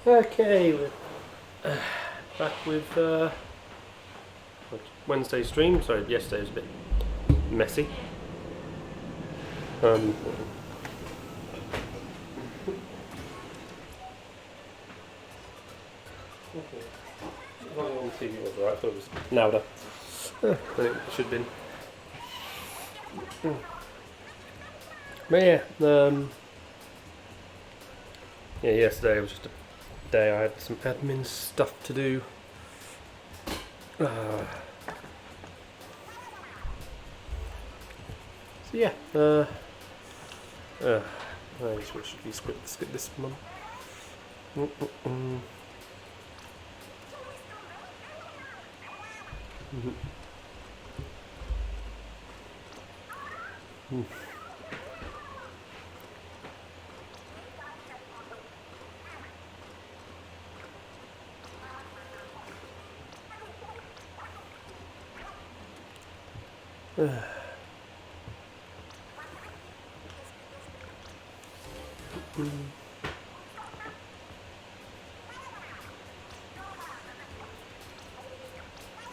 Okay, we're back with Wednesday stream. Sorry, yesterday was a bit messy. Um, on TV was alright. I thought it was louder than it should have been. But yeah, yesterday was just a day I had some admin stuff to do. So yeah, I just wish we skip this one.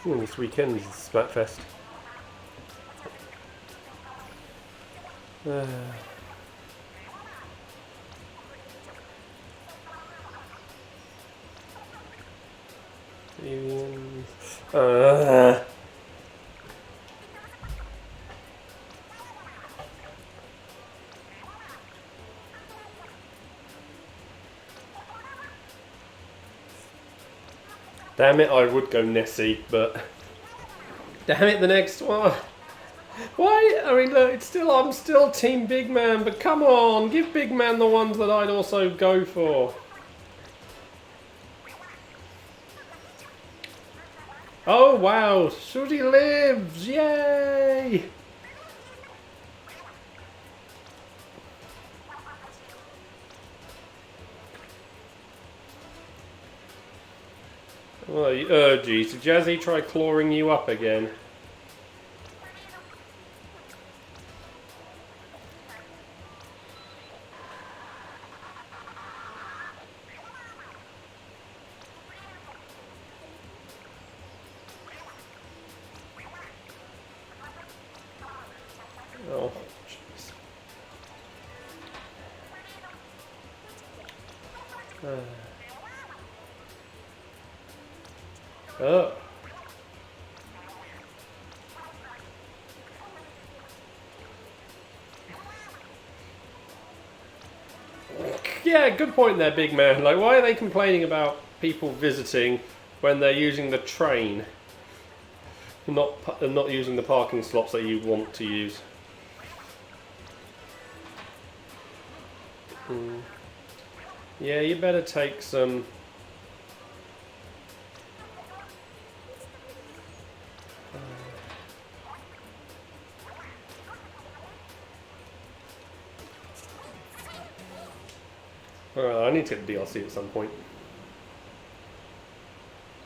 This weekend is Splatfest. Damn it, I would go Nessie, but damn it, the next one. Why? I mean, look, I'm still Team Big Man, but come on, give Big Man the ones that I'd also go for. Oh wow, Shooty lives! Yay! Oh, geez, did Jazzy try clawing you up again? Oh, jeez. Oh. Yeah, good point there, Big Man. Like, why are they complaining about people visiting when they're using the train? Not using the parking slots that you want to use. Yeah, you better take some. I need to get the DLC at some point.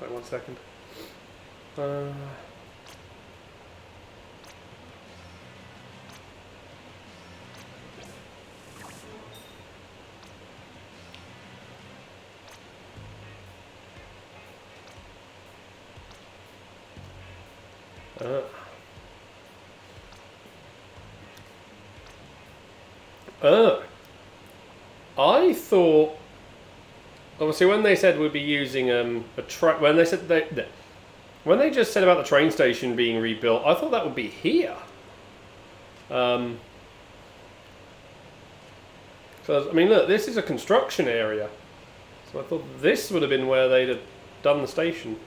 Wait 1 second. I thought, obviously, when they said we'd be using when they just said about the train station being rebuilt, I thought that would be here. So I mean, look, this is a construction area, so I thought this would have been where they'd have done the station.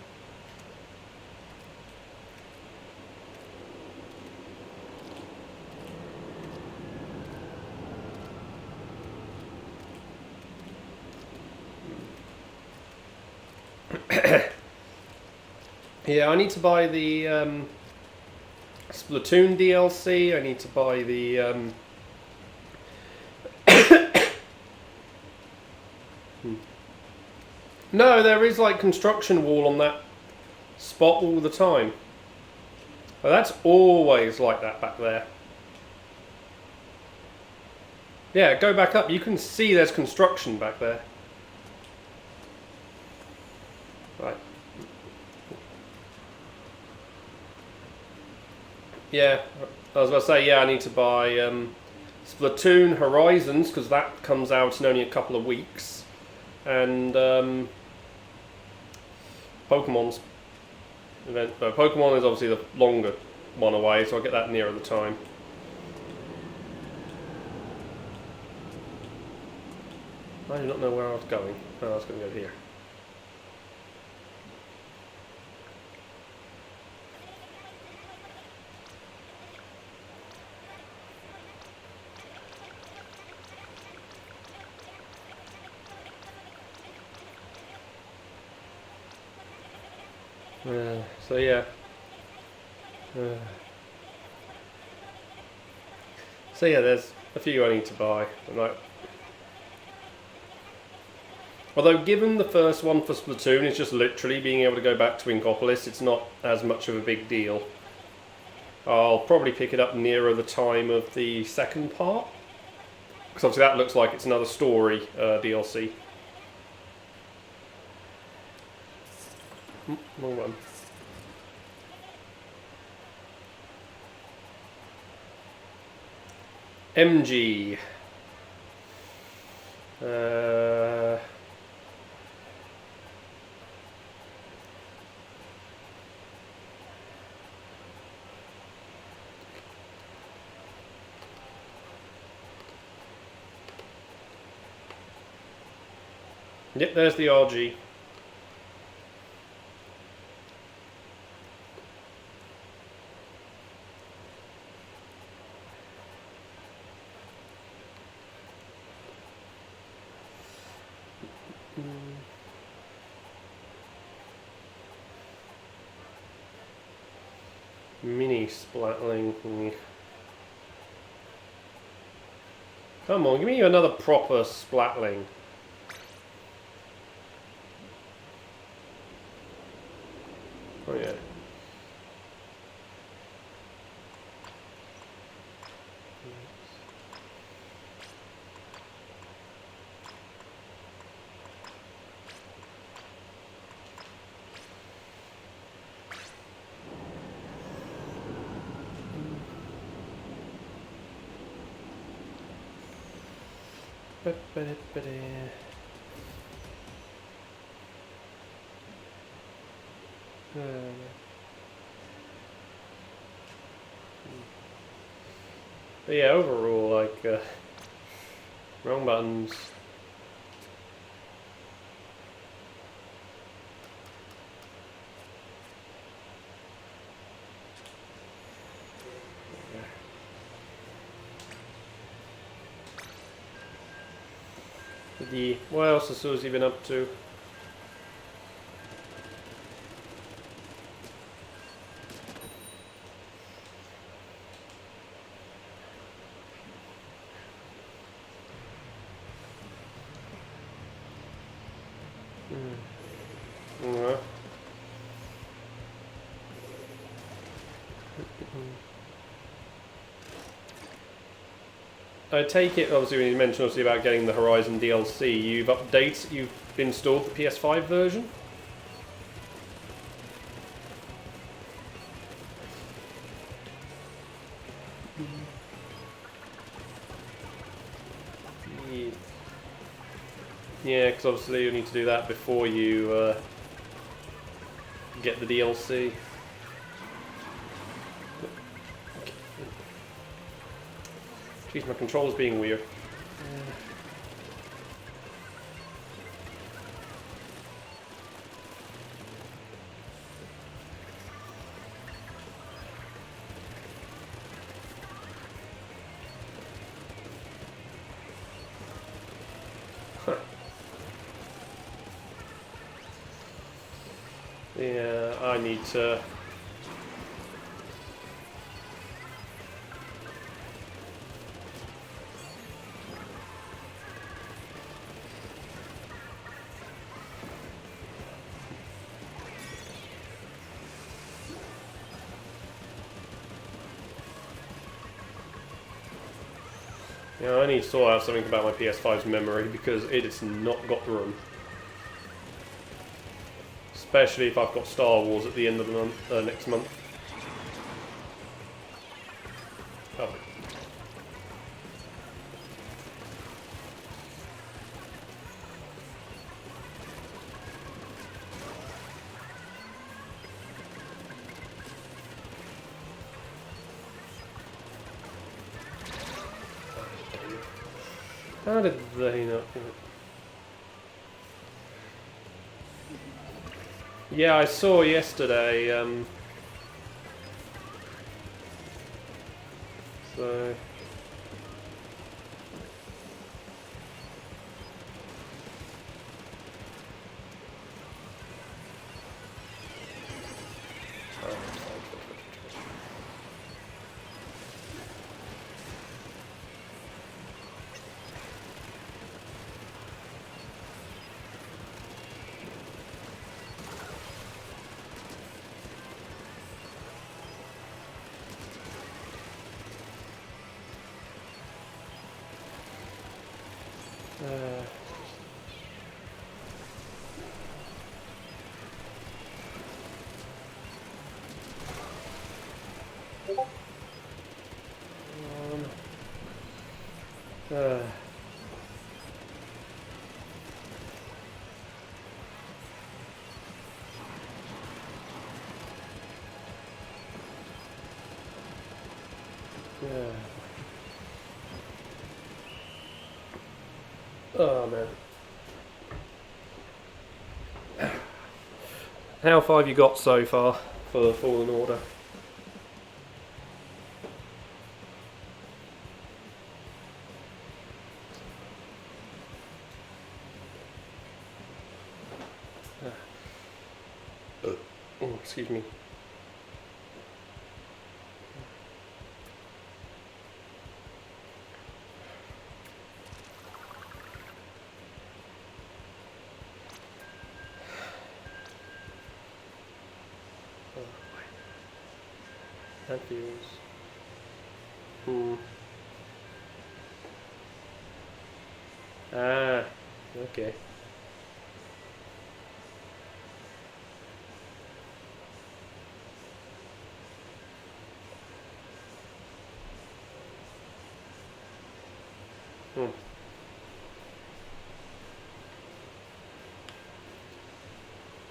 Yeah, I need to buy the Splatoon DLC. I need to buy the No, there is like construction wall on that spot all the time. Well, that's always like that back there. Yeah, go back up. You can see there's construction back there. Yeah, I was going to say, yeah, I need to buy Splatoon Horizons, because that comes out in only a couple of weeks. And Pokemon's event. But Pokemon is obviously the longer one away, so I'll get that nearer the time. I do not know where I was going. Oh, I was going to go here. So yeah. So yeah, there's a few I need to buy. Although given the first one for Splatoon is just literally being able to go back to Inkopolis, it's not as much of a big deal. I'll probably pick it up nearer the time of the second part. Because obviously that looks like it's another story DLC. Wrong one. MG. Yep, there's the RG. Mini Splatling. Come on, give me another proper Splatling. Oh yeah. But yeah, overall, like, wrong buttons. What else has Susie been up to? I take it, obviously, when you mentioned obviously about getting the Horizon DLC, you've installed the PS5 version? Yeah, because obviously you need to do that before you get the DLC. Jeez, my control's being weird. Yeah, I need to... Yeah, I need to sort out something about my PS5's memory because it has not got room. Especially if I've got Star Wars at the end of the month, next month. Oh. How did they not? Yeah, I saw yesterday. So. Uh, yeah. Oh man. How far have you got so far for the Fallen Order? Oh, excuse me. That feels. Ah, okay. Oh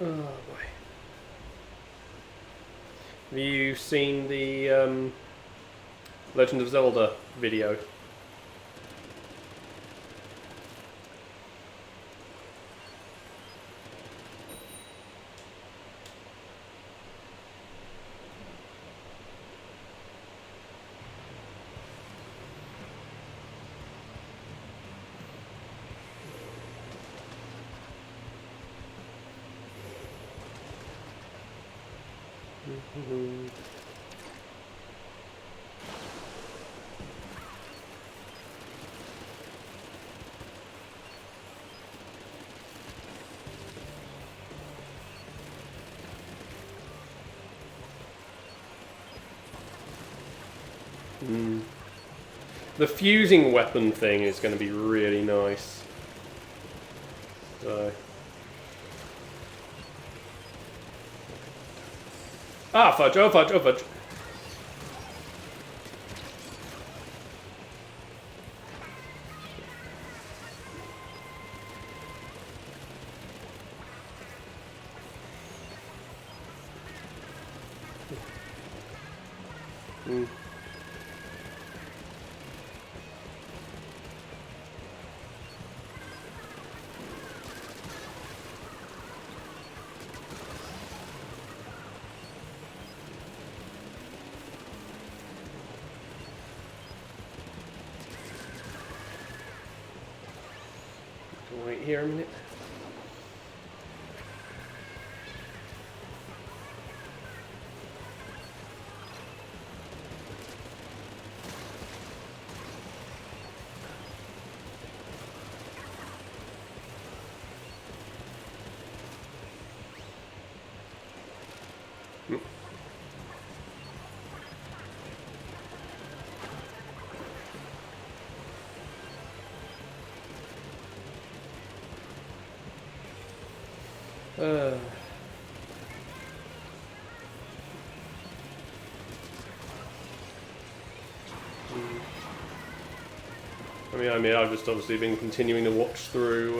boy. Have you seen the Legend of Zelda video? The fusing weapon thing is going to be really nice. So. Ah, fudge, oh fudge, oh fudge. Wait here a minute. Uh. mean, I've just obviously been continuing to watch through.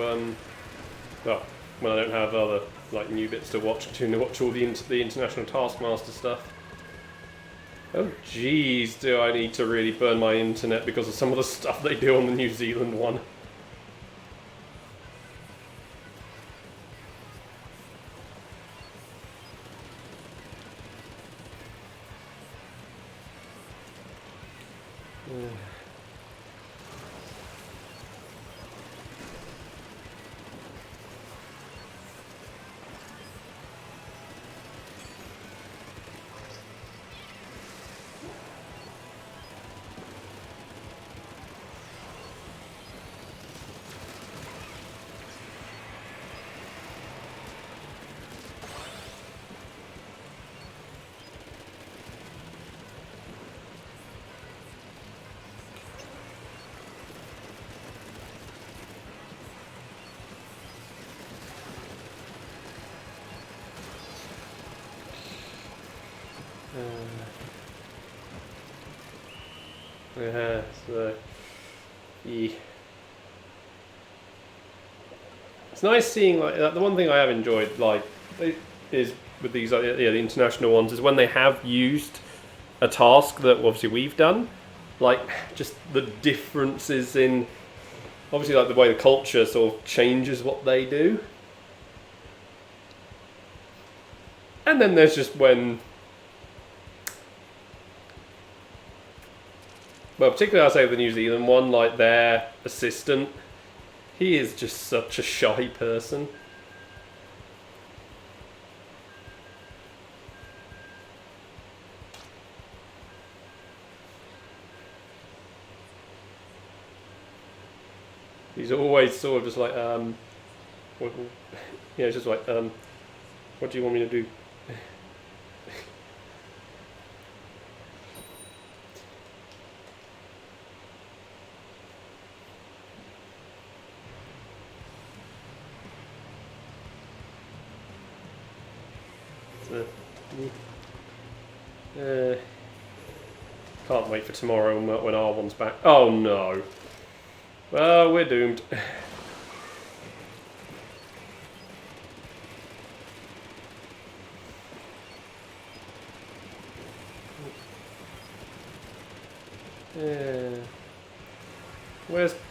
Well, when I don't have other like new bits to watch, continuing to watch all the international Taskmaster stuff. Oh jeez, do I need to really burn my internet because of some of the stuff they do on the New Zealand one? Yeah, so yeah. It's nice seeing like the one thing I have enjoyed like is with these the international ones is when they have used a task that obviously we've done, like just the differences in obviously like the way the culture sort of changes what they do, and then there's just when. Well, particularly I'll say the New Zealand one, like their assistant, he is just such a shy person. He's always sort of just like, it's just like, what do you want me to do? Can't wait for tomorrow when R1's back. Oh no. Well, we're doomed.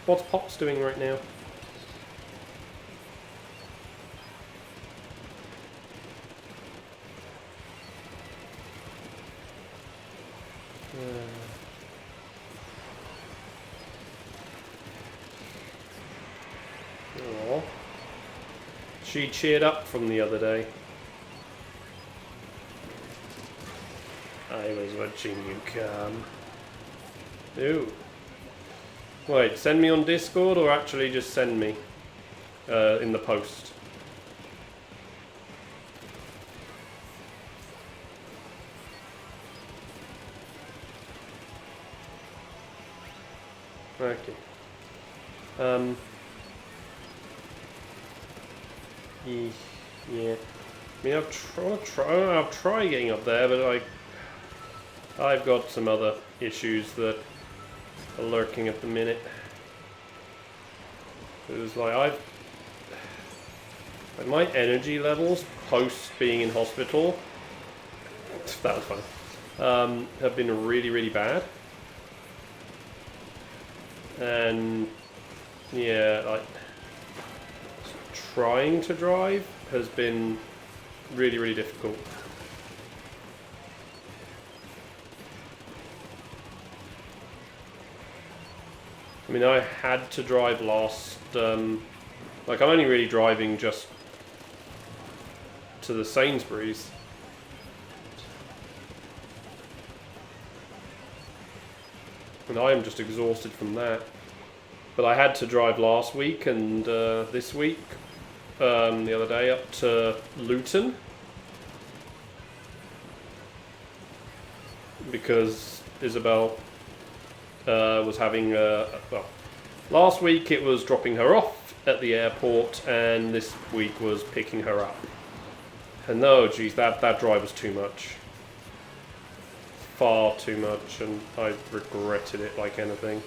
What's Pops doing right now? Aww. She cheered up from the other day. I was watching you come. Ooh. Wait, send me on Discord or actually just send me in the post? Okay. Yeah. I mean, I'll try getting up there, but I've got some other issues that are lurking at the minute. It was like my energy levels post being in hospital, that was fun, have been really, really bad. And yeah, like trying to drive has been really, really difficult. I mean, I had to drive last, like I'm only really driving just to the Sainsbury's. And I am just exhausted from that. But I had to drive last week and this week, the other day, up to Luton. Because Isabel was having, well, last week it was dropping her off at the airport and this week was picking her up. And no, geez, that drive was too much. Far too much, and I regretted it like anything.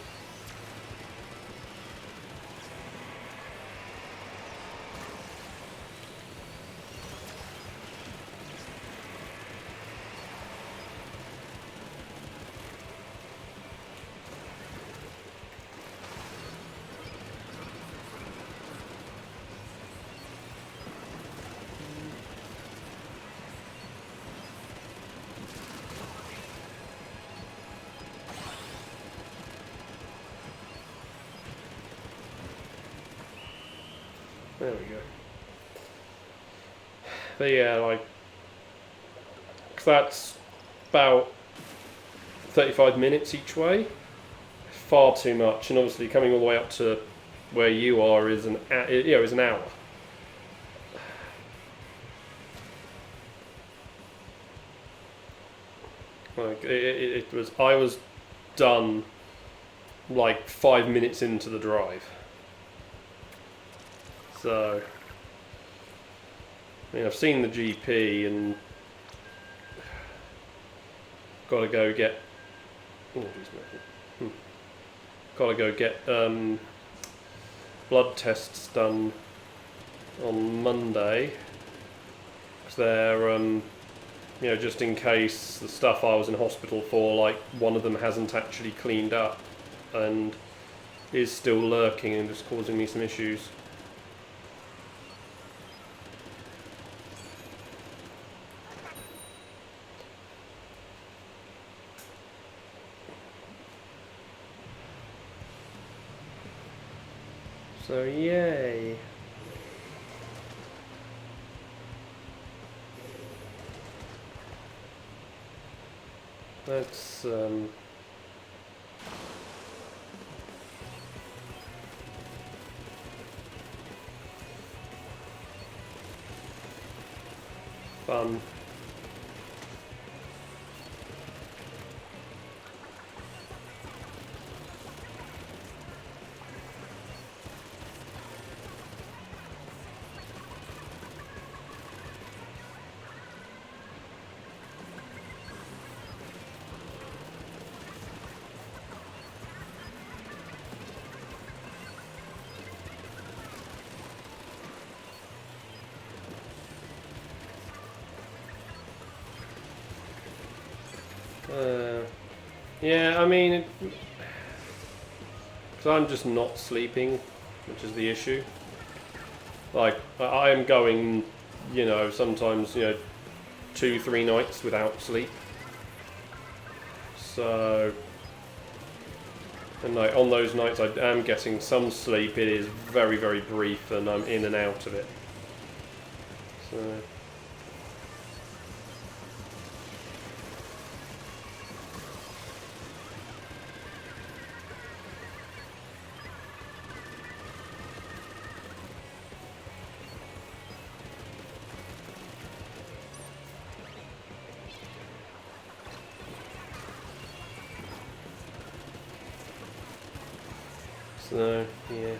There we go. But yeah, like, 'cause that's about 35 minutes each way. Far too much, and obviously coming all the way up to where you are is an hour. Like it was, I was done like 5 minutes into the drive. So, I mean, I've seen the GP and got to go get. Oh, got to go get blood tests done on Monday. Because they're, just in case the stuff I was in hospital for, like one of them hasn't actually cleaned up and is still lurking and just causing me some issues. So yay. That's fun. Yeah, I mean, because I'm just not sleeping, which is the issue. Like, I am going, sometimes, 2-3 nights without sleep. So, and like on those nights I am getting some sleep, it is very, very brief and I'm in and out of it. So. So, yeah.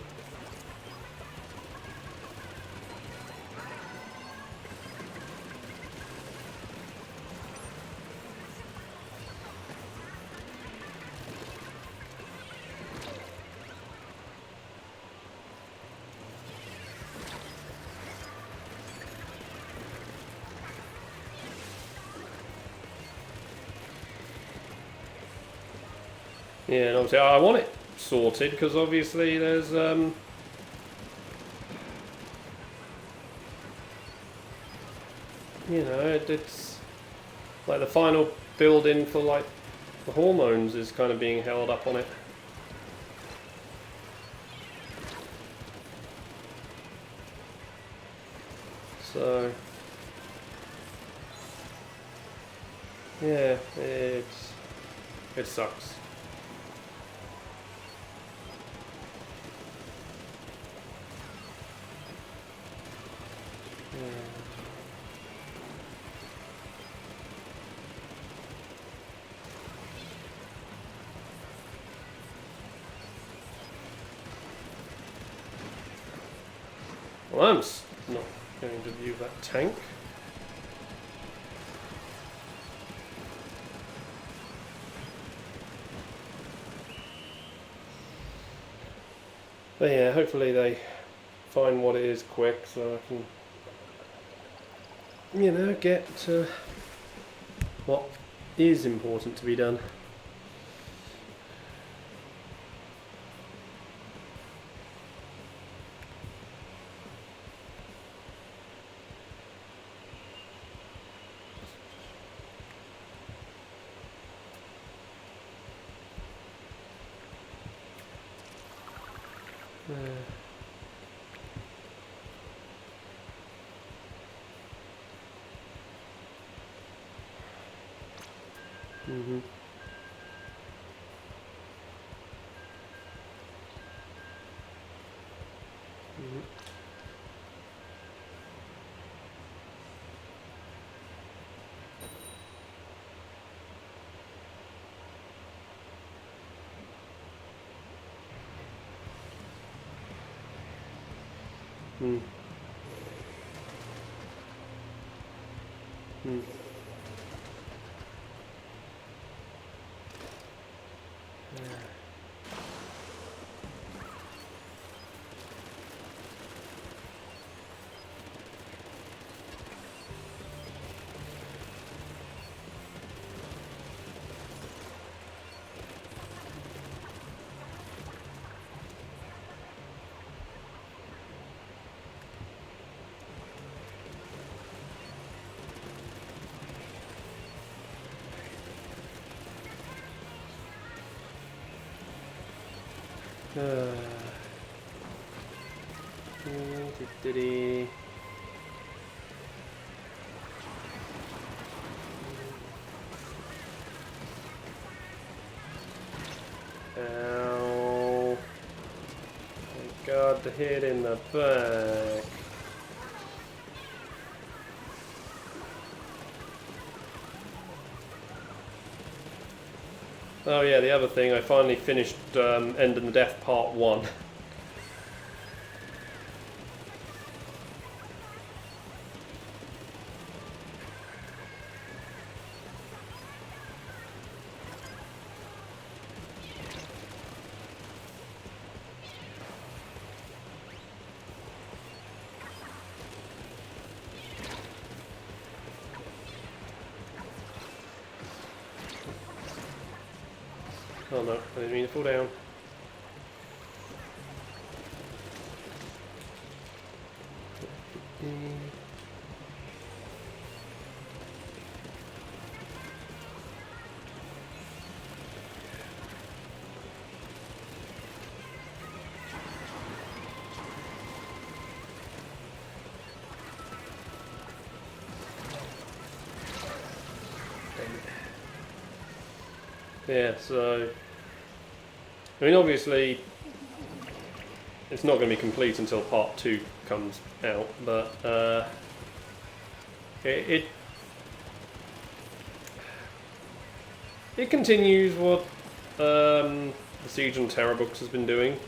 Yeah, and obviously I want it sorted because obviously there's it's like the final build-in for like the hormones is kind of being held up on it. So yeah, it sucks. Well, I'm not going to view that tank. But yeah, hopefully they find what it is quick so I can, get to what is important to be done. Mm-hmm. Mm-hmm. Mm. Mm. Diddy. Ow. Thank God, the hit in the back. Oh yeah, the other thing, I finally finished End in the Death Part 1. Oh no, I didn't mean to fall down. Yeah, so I mean, obviously, it's not going to be complete until Part 2 comes out, but it continues what the Siege and Terror books has been doing.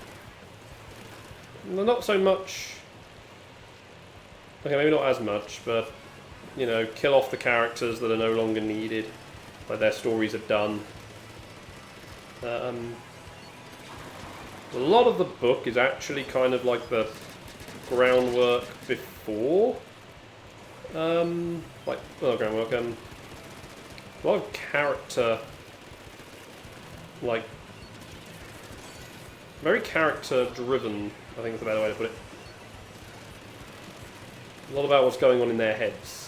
Well, not so much. Okay, maybe not as much, but you know, kill off the characters that are no longer needed, like their stories are done. A lot of the book is actually kind of like the groundwork before. Groundwork. A lot of character, like very character-driven. I think is the better way to put it. A lot about what's going on in their heads.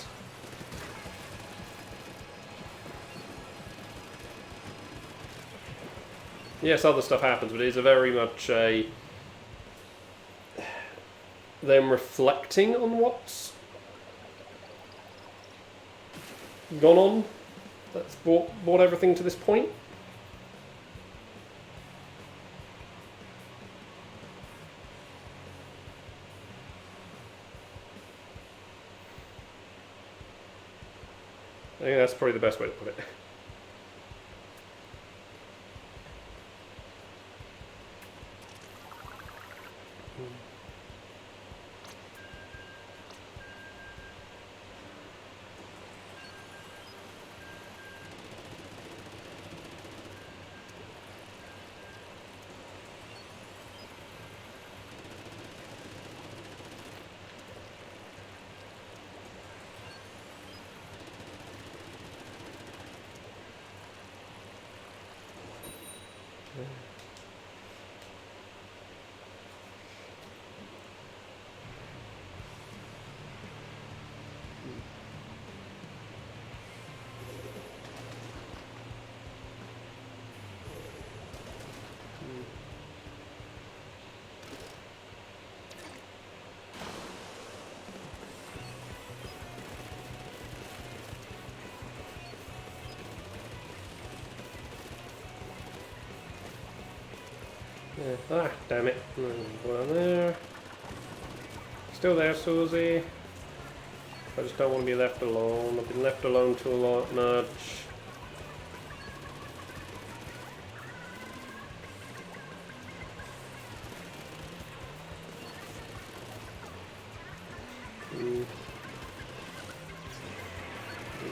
Yes, other stuff happens, but it is a very much a them reflecting on what's gone on that's brought everything to this point. I think that's probably the best way to put it. Yeah. Ah, damn it. One there. Still there, Susie. I just don't want to be left alone. I've been left alone too much.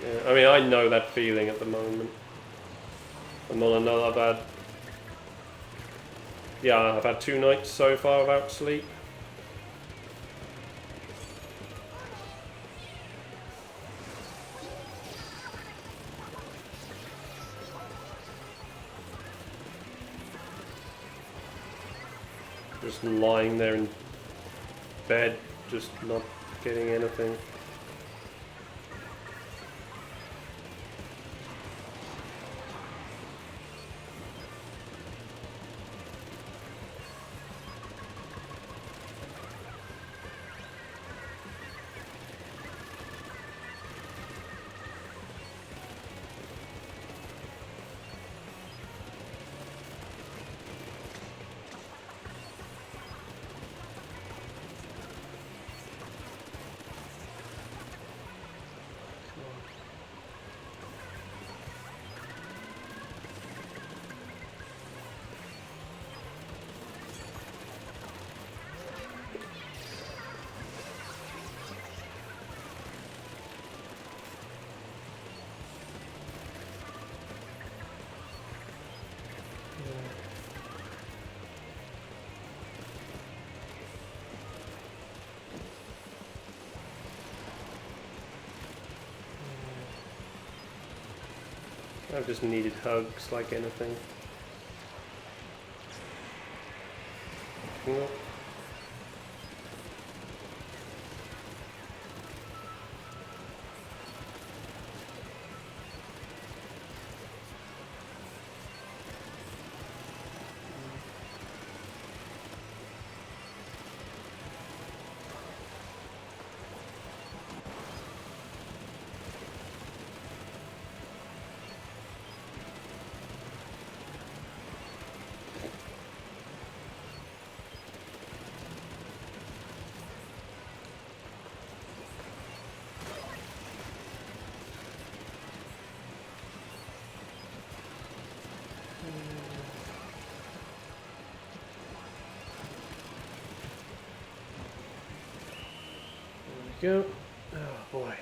Yeah, I mean, I know that feeling at the moment. I'm on another bad... Yeah, I've had 2 nights so far without sleep. Just lying there in bed, just not getting anything. I've just needed hugs like anything. Nope. Go. Oh boy.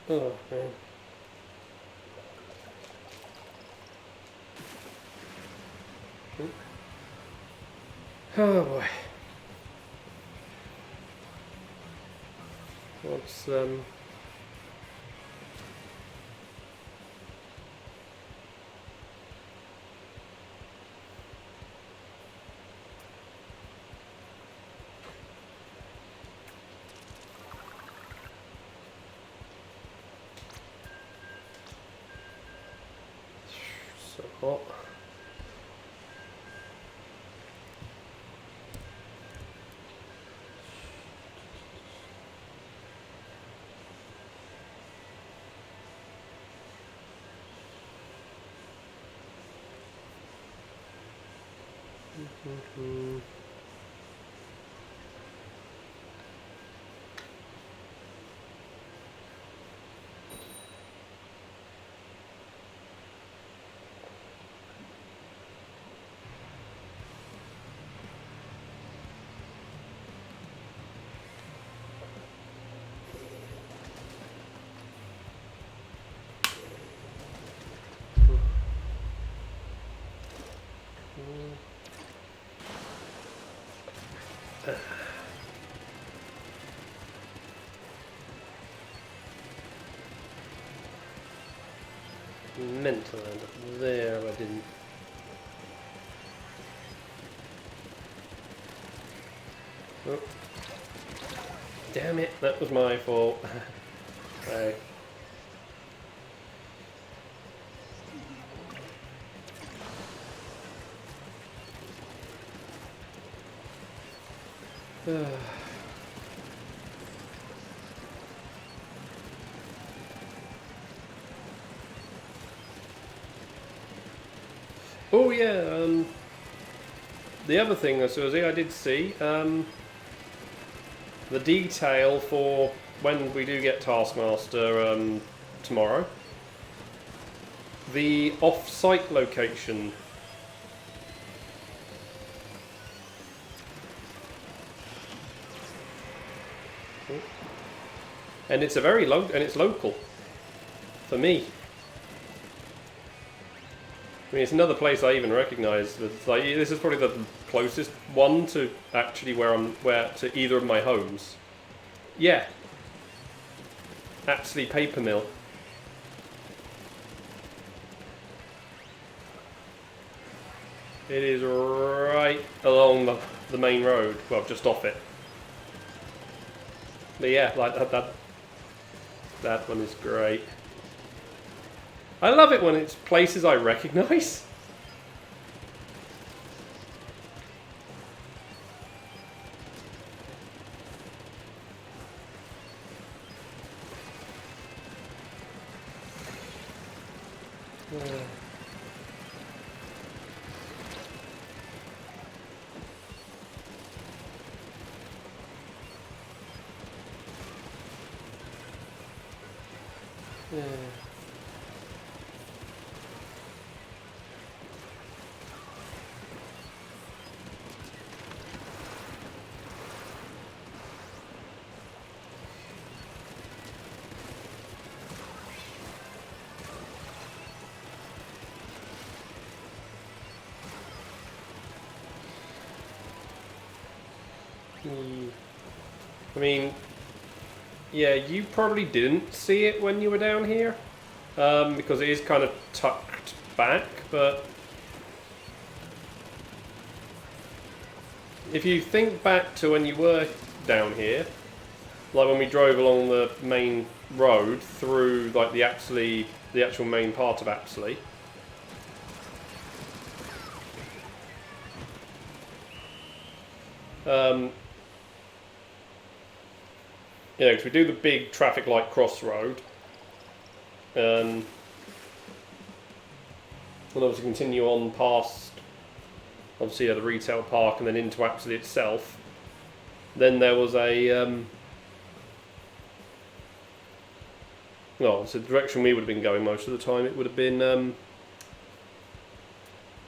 Oh man. Oh boy. What's so hot. Meant to land up there, I didn't. Oh. Damn it, that was my fault. Right. Oh yeah, the other thing, Susie, I did see, the detail for when we do get Taskmaster tomorrow, the off-site location. And it's it's local for me. I mean, it's another place I even recognise. Like, this is probably the closest one to actually where to either of my homes. Yeah, Apsley Paper Mill. It is right along the main road. Well, just off it. But yeah, like that one is great. I love it when it's places I recognise. Yeah. I mean, yeah, you probably didn't see it when you were down here, because it is kind of tucked back, but if you think back to when you were down here, like when we drove along the main road through like the actual main part of Apsley, yeah, because we do the big traffic light crossroad, and obviously continue on past, obviously, the retail park and then into Apsley itself. Then there was a, well, so the direction we would have been going most of the time, it would have been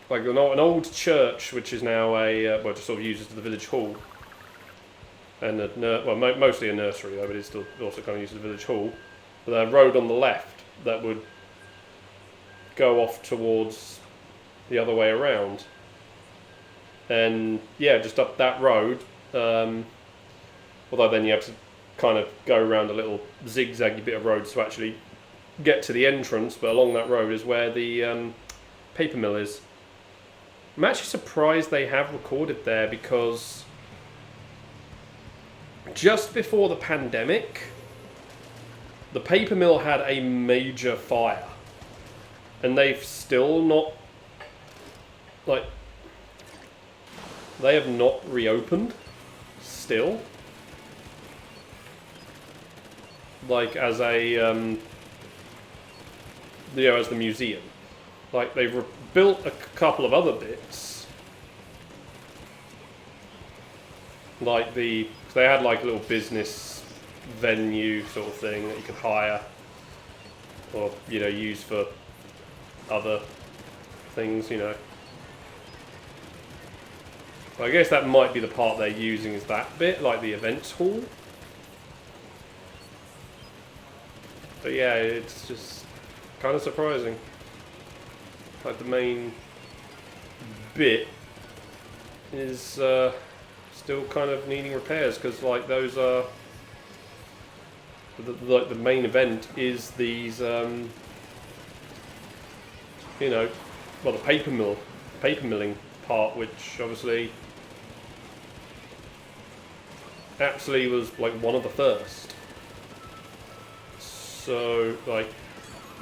like an old church, which is now well, just sort of used as the village hall. And mostly a nursery though, but it's still also kind of used as a village hall. But a road on the left that would go off towards the other way around. And yeah, just up that road, although then you have to kind of go around a little zigzaggy bit of road to actually get to the entrance, but along that road is where the paper mill is. I'm actually surprised they have recorded there, because just before the pandemic, the paper mill had a major fire, and they've still not, like, they have not reopened still, like as a as the museum. Like, they've built a couple of other bits, like they had like a little business venue sort of thing that you could hire or use for other things, I guess that might be the part they're using, is that bit, like the events hall. But yeah, it's just kind of surprising. Like, the main bit is still kind of needing repairs, because like those are the main event is these well, the paper milling part, which obviously Apsley was like one of the first. So like,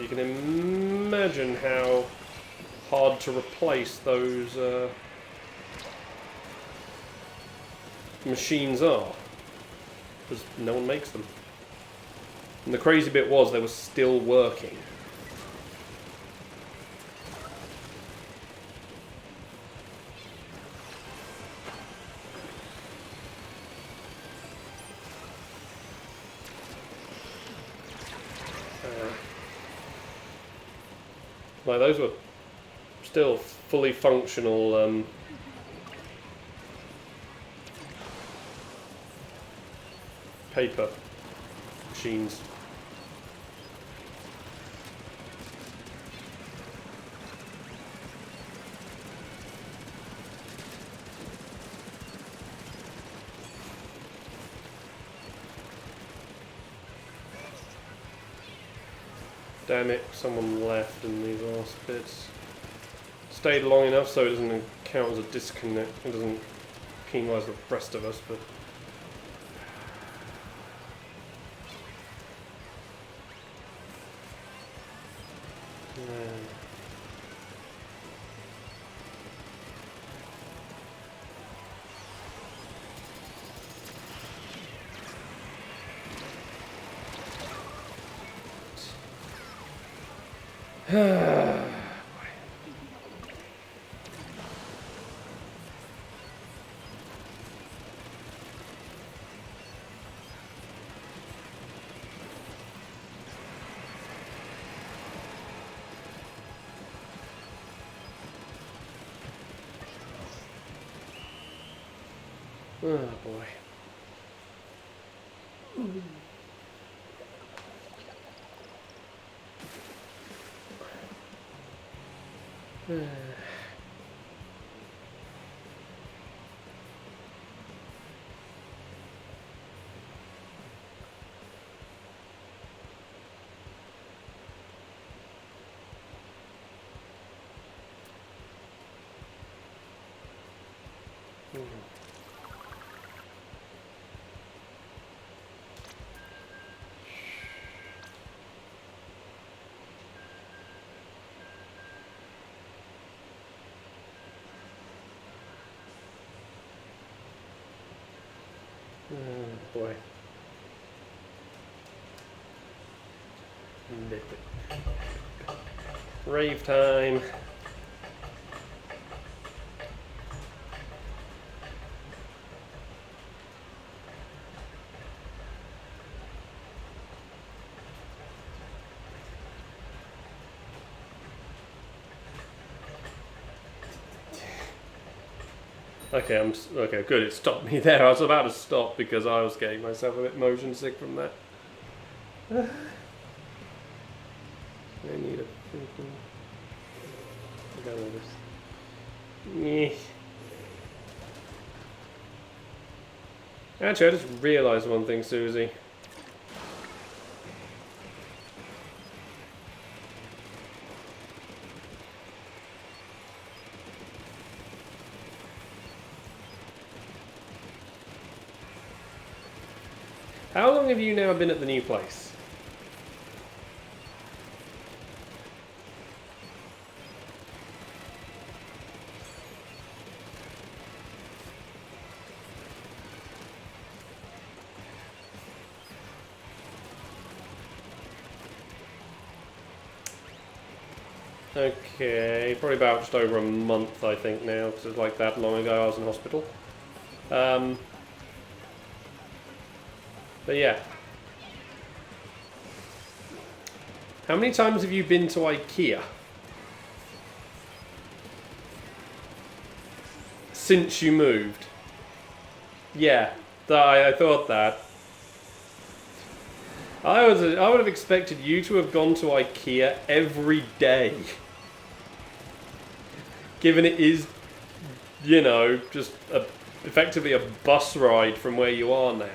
you can imagine how hard to replace those machines are, because no one makes them. And the crazy bit was they were still working. Like, those were still fully functional paper machines. Damn it, someone left in these last bits. Stayed long enough so it doesn't count as a disconnect. It doesn't penalise the rest of us, but... Oh boy. Oh boy. Rave time. Okay, okay. Good, it stopped me there. I was about to stop because I was getting myself a bit motion sick from that. I need a freaking. I got all this. Actually, I just realised one thing, Susie. How long have you now been at the new place? Okay, probably about just over a month, I think, now, because it's like that long ago I was in hospital. But yeah. How many times have you been to IKEA? Since you moved? Yeah, I thought that. I would have expected you to have gone to IKEA every day. Given it is, you know, just effectively a bus ride from where you are now.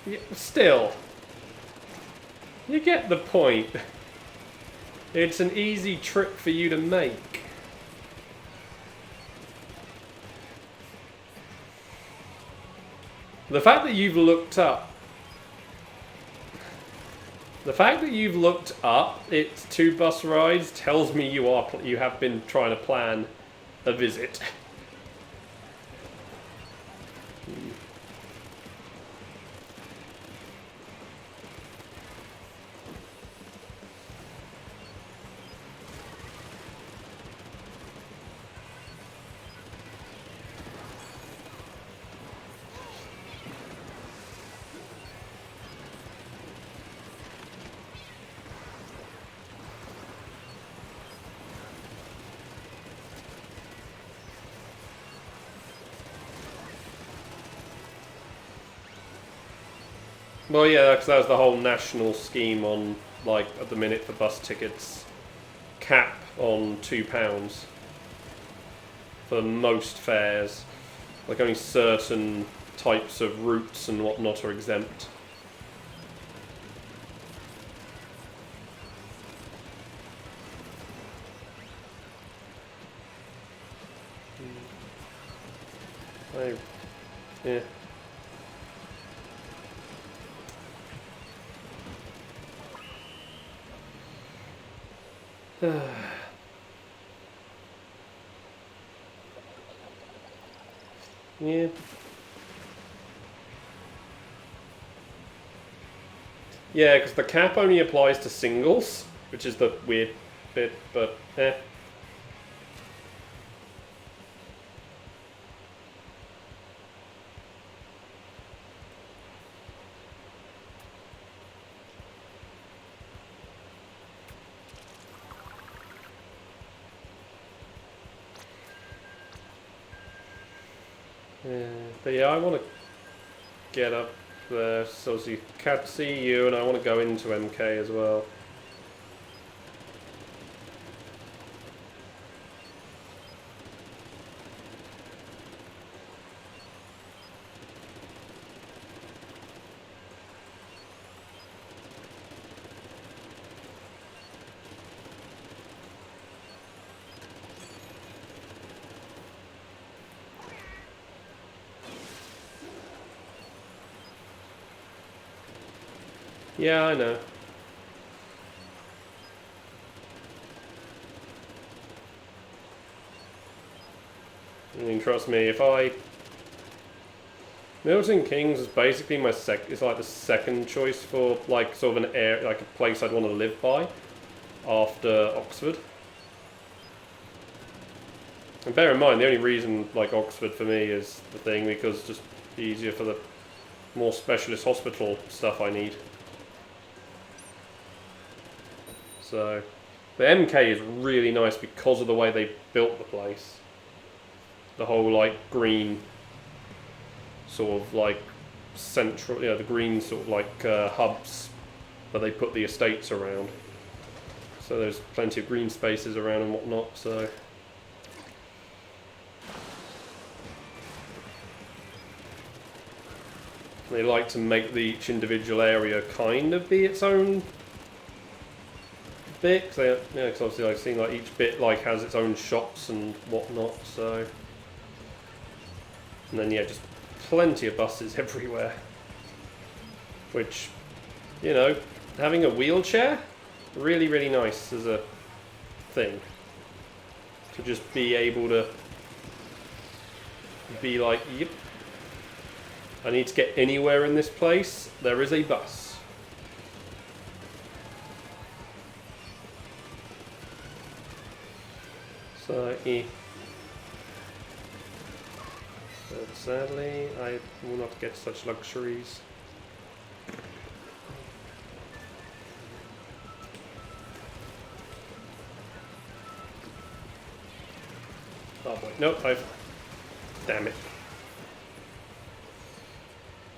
Yeah, still, you get the point. It's an easy trip for you to make. The fact that you've looked up, it's 2 bus rides tells me you have been trying to plan a visit. Well, yeah, because that was the whole national scheme on, like, at the minute for bus tickets. Cap on £2 for most fares. Like, only certain types of routes and whatnot are exempt. Yeah. Yeah. Yeah, because the cap only applies to singles, which is the weird bit, but eh. Yeah. But yeah, I want to get up there, so see you, and I want to go into MK as well. Yeah, I know. I mean, trust me, Milton Keynes is basically it's like the second choice for, like, sort of like a place I'd want to live by after Oxford. And bear in mind, the only reason, like, Oxford for me is the thing because it's just easier for the more specialist hospital stuff I need. So, the MK is really nice because of the way they built the place. The whole, like, green sort of, like, central, the green sort of, like, hubs that they put the estates around. So there's plenty of green spaces around and whatnot, so... They like to make each individual area kind of be its own bit, because obviously I've seen, like, each bit, like, has its own shops and whatnot, so... And then, yeah, just plenty of buses everywhere. Which, you know, having a wheelchair, really, really nice as a thing. To just be able to be like, yep, I need to get anywhere in this place, there is a bus. So, But sadly, I will not get such luxuries. Oh boy, nope, damn it.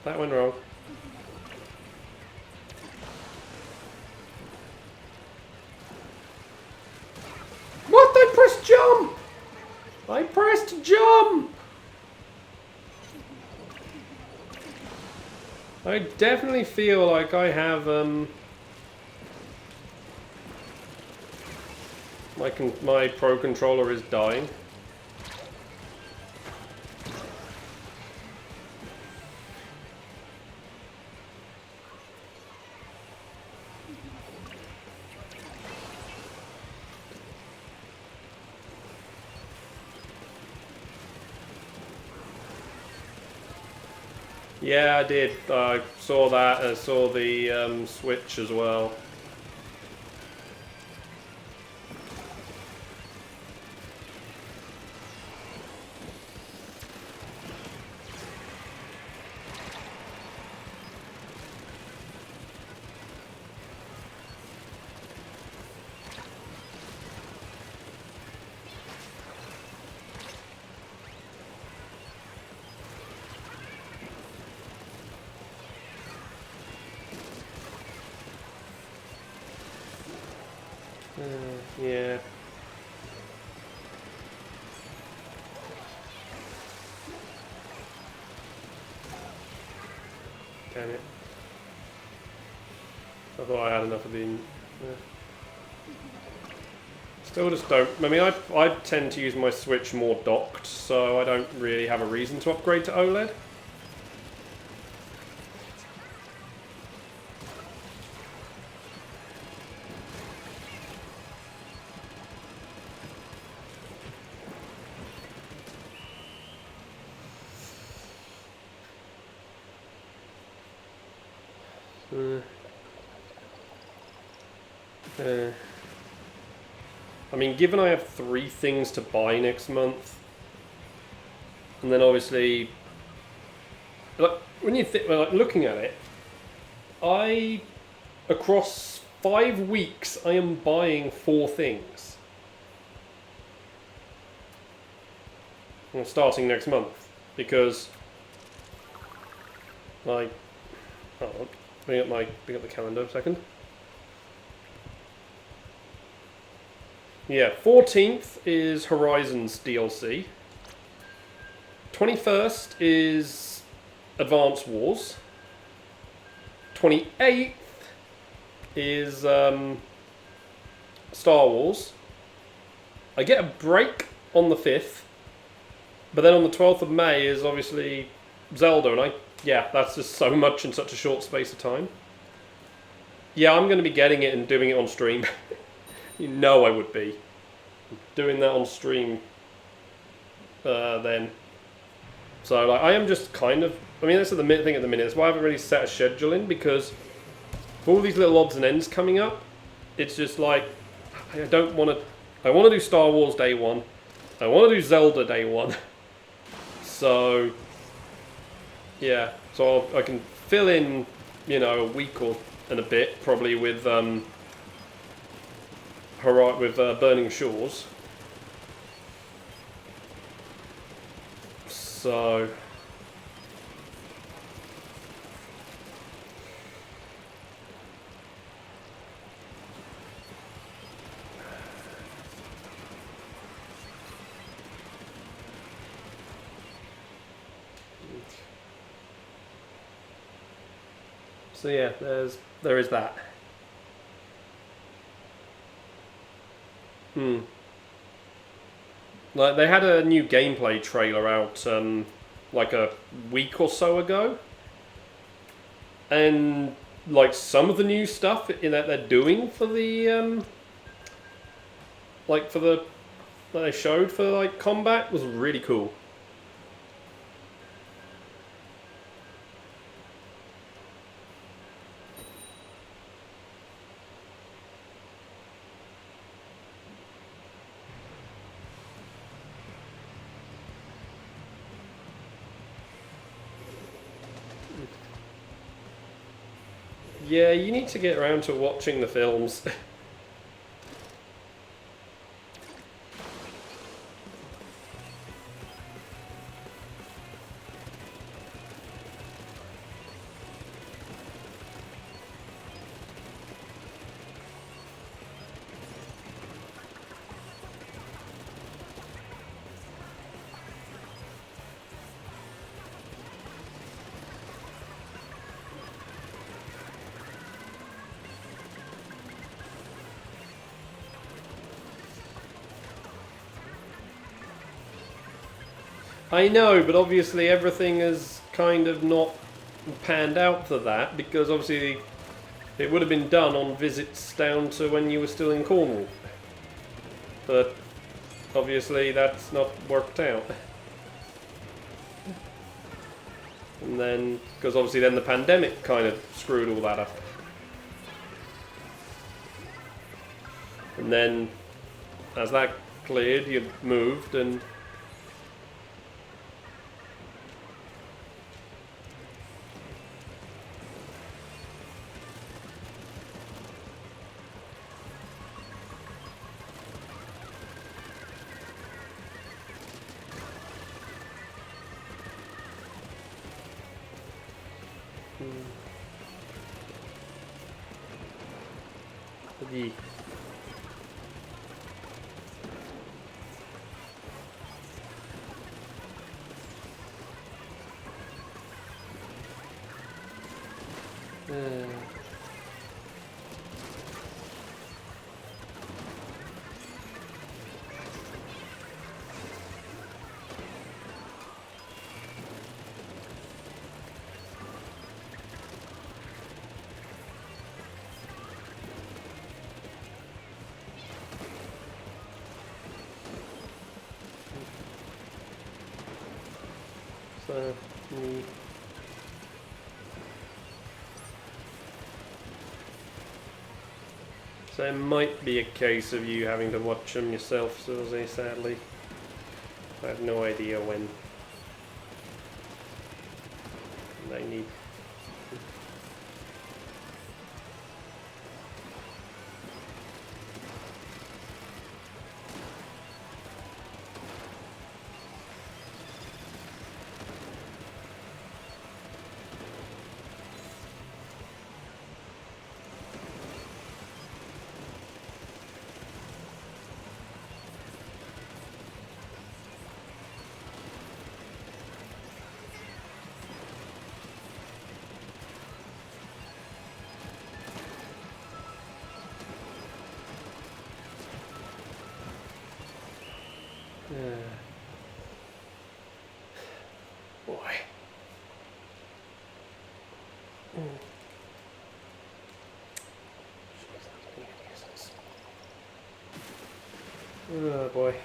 That went wrong. What? I pressed jump! I pressed jump! I definitely feel like I have, my Pro Controller is dying. Yeah, I did. I saw that. I saw the Switch as well. Yeah. Damn it. I thought I had enough of the... Yeah. Still just don't... I mean, I tend to use my Switch more docked, so I don't really have a reason to upgrade to OLED. I mean, given I have 3 things to buy next month, and then obviously, like, when you think, well, like, looking at it, across 5 weeks, I am buying 4 things. Well, starting next month, because, like, hold on, bring up the calendar a second. Yeah, 14th is Horizons DLC. 21st is Advance Wars. 28th is Star Wars. I get a break on the 5th, but then on the 12th of May is obviously Zelda, and that's just so much in such a short space of time. Yeah, I'm going to be getting it and doing it on stream. You know I would be. Doing that on stream then. So like, I am just kind of... I mean, that's the thing at the minute. That's why I haven't really set a schedule in, because with all these little odds and ends coming up, it's just like, I don't want to... I want to do Star Wars day 1. I want to do Zelda day 1. So, yeah. So I can fill in, you know, a week or and a bit, probably with... Burning Shores. So... So yeah, there is that. Like, they had a new gameplay trailer out like a week or so ago, and like some of the new stuff in that they're doing for the that they showed for like combat was really cool. Yeah, you need to get around to watching the films. I know, but obviously everything is kind of not panned out for that, because obviously it would have been done on visits down to when you were still in Cornwall. But obviously that's not worked out. And then, because obviously then the pandemic kind of screwed all that up. And then, as that cleared, you moved and... So, so it might be a case of you having to watch them yourself, Susie, sadly. I have no idea when they need. Boy. Oh boy.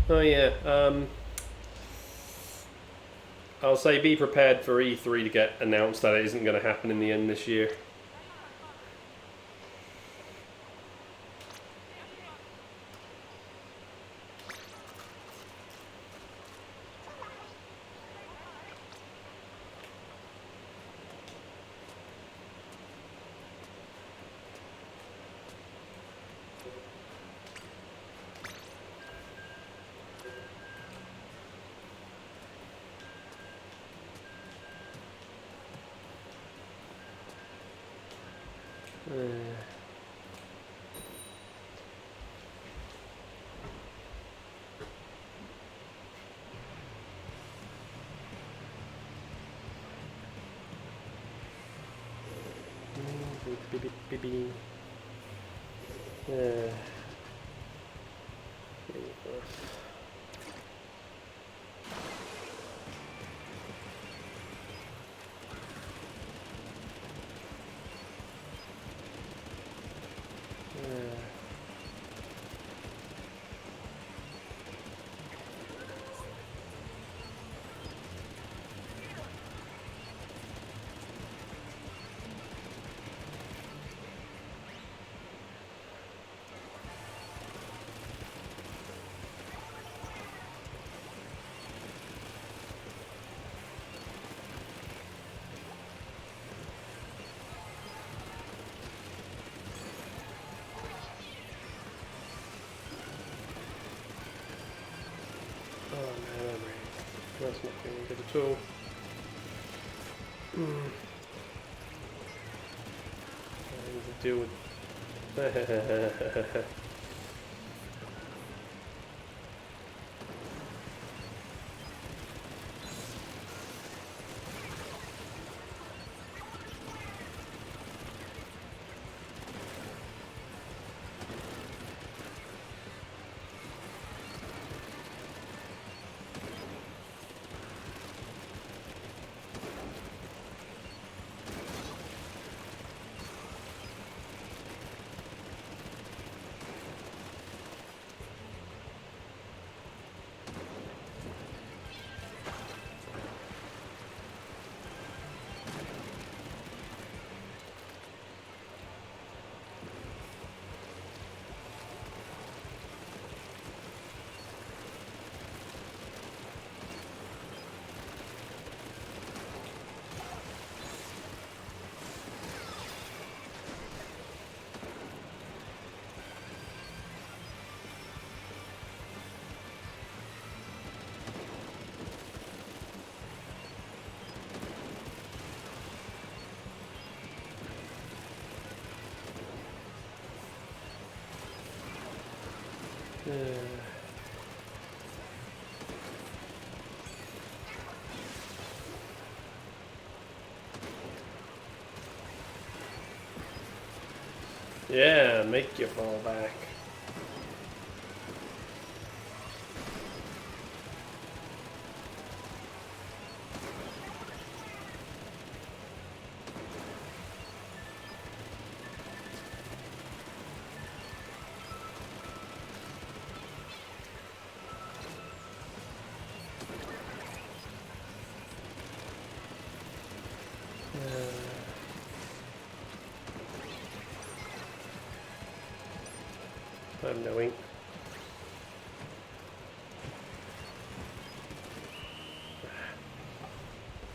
Oh yeah. I'll say be prepared for E3 to get announced that it isn't going to happen in the end this year. That's not feeling good at all. I need to deal with. Yeah, make you fall back. I'm knowing.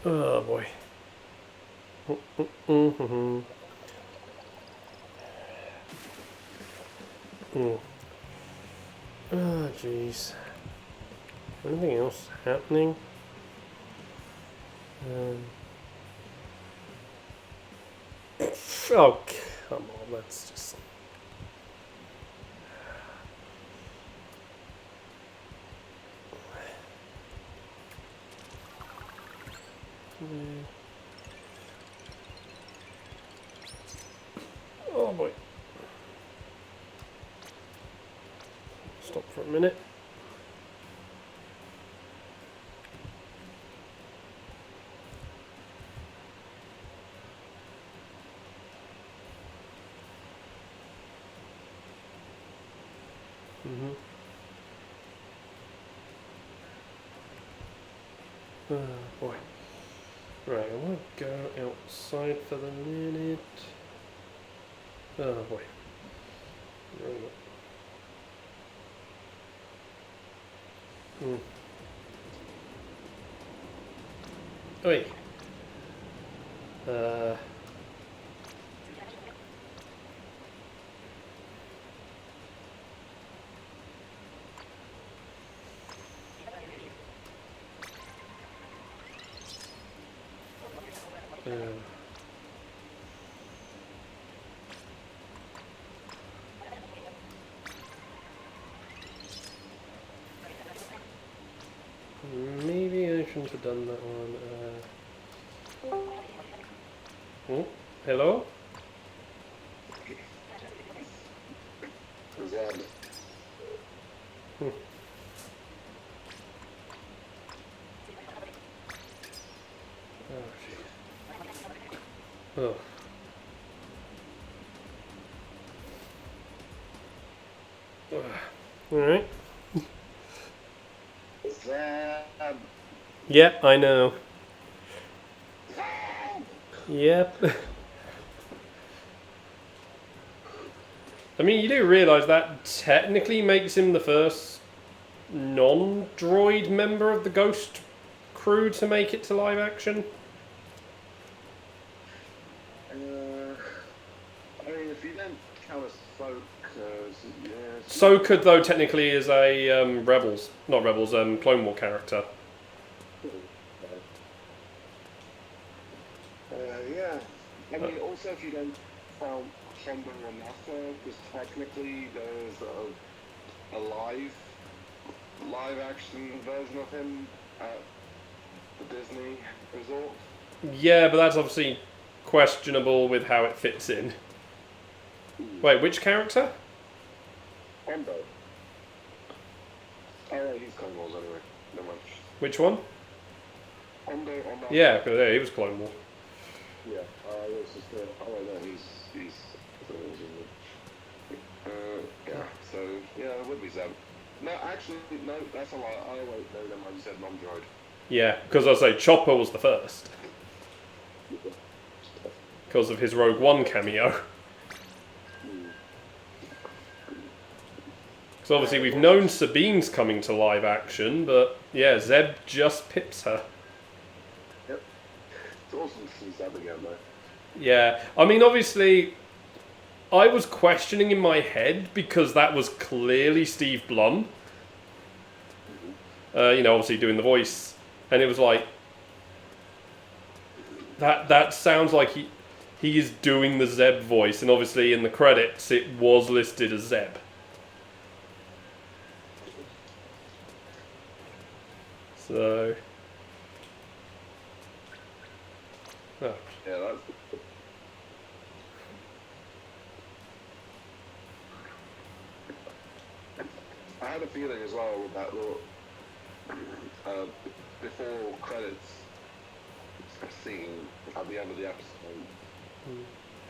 Oh boy. Oh jeez. Anything else happening? Oh come on, that's just. Oh boy. Stop for a minute. Oh boy. Right, I want to go outside for the minute. Oh boy. Oi. Maybe I shouldn't have done that one. Oh, hello? Zed. Oh, jeez. Oh. Alright. Zed. Yep, I know. Yep. I mean, you do realise that technically makes him the first non-droid member of the Ghost crew to make it to live action? I mean, if you don't count Ahsoka, yes. Ahsoka, though, technically is a Rebels, not Rebels, Clone War character. Yeah. I mean, also if you don't count Hondo and Nasa, because technically there's a live action version of him at the Disney resort. Yeah, but that's obviously questionable with how it fits in. Wait, which character? Hondo. Oh, yeah, he's Clone Wars anyway. No much. Which one? Hondo. Yeah, he was Clone War. Yeah, it's just no, he's yeah, so yeah, it would be Zeb. No, actually, no, that's a lie. Oh wait, no, never mind, you said non-droid. Yeah, because I say Chopper was the first. Because of his Rogue One cameo. Because obviously we've known Sabine's coming to live action, but yeah, Zeb just pips her. Yep. It's awesome to see Zeb again though. Yeah, I mean obviously I was questioning in my head because that was clearly Steve Blum. Obviously doing the voice, and it was like that sounds like he is doing the Zeb voice, and obviously in the credits it was listed as Zeb. So... Oh. Yeah, that's... I had a feeling as well with that little... before credits scene at the end of the episode,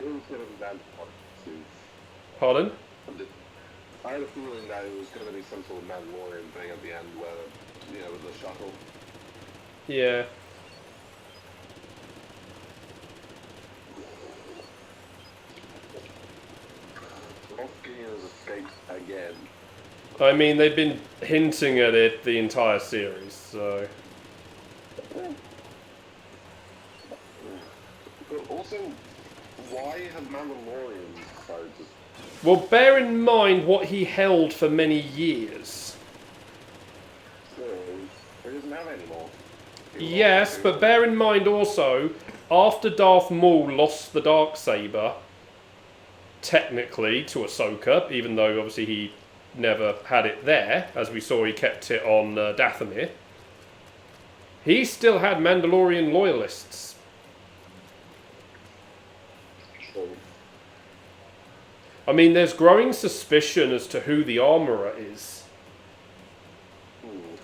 it was going to be that to... Pardon? I had a feeling that it was going to be some sort of Mandalorian thing at the end where, you know, with the shuttle. Yeah. Off-Key has escaped again. I mean, they've been hinting at it the entire series, so... But also, why have Mandalorians decided to... Well, bear in mind what he held for many years. So, he doesn't have any more. Yes, but bear in mind also, after Darth Maul lost the Darksaber, technically, to Ahsoka, even though obviously he never had it there, as we saw he kept it on Dathomir, he still had Mandalorian loyalists. True. I mean, there's growing suspicion as to who the armourer is.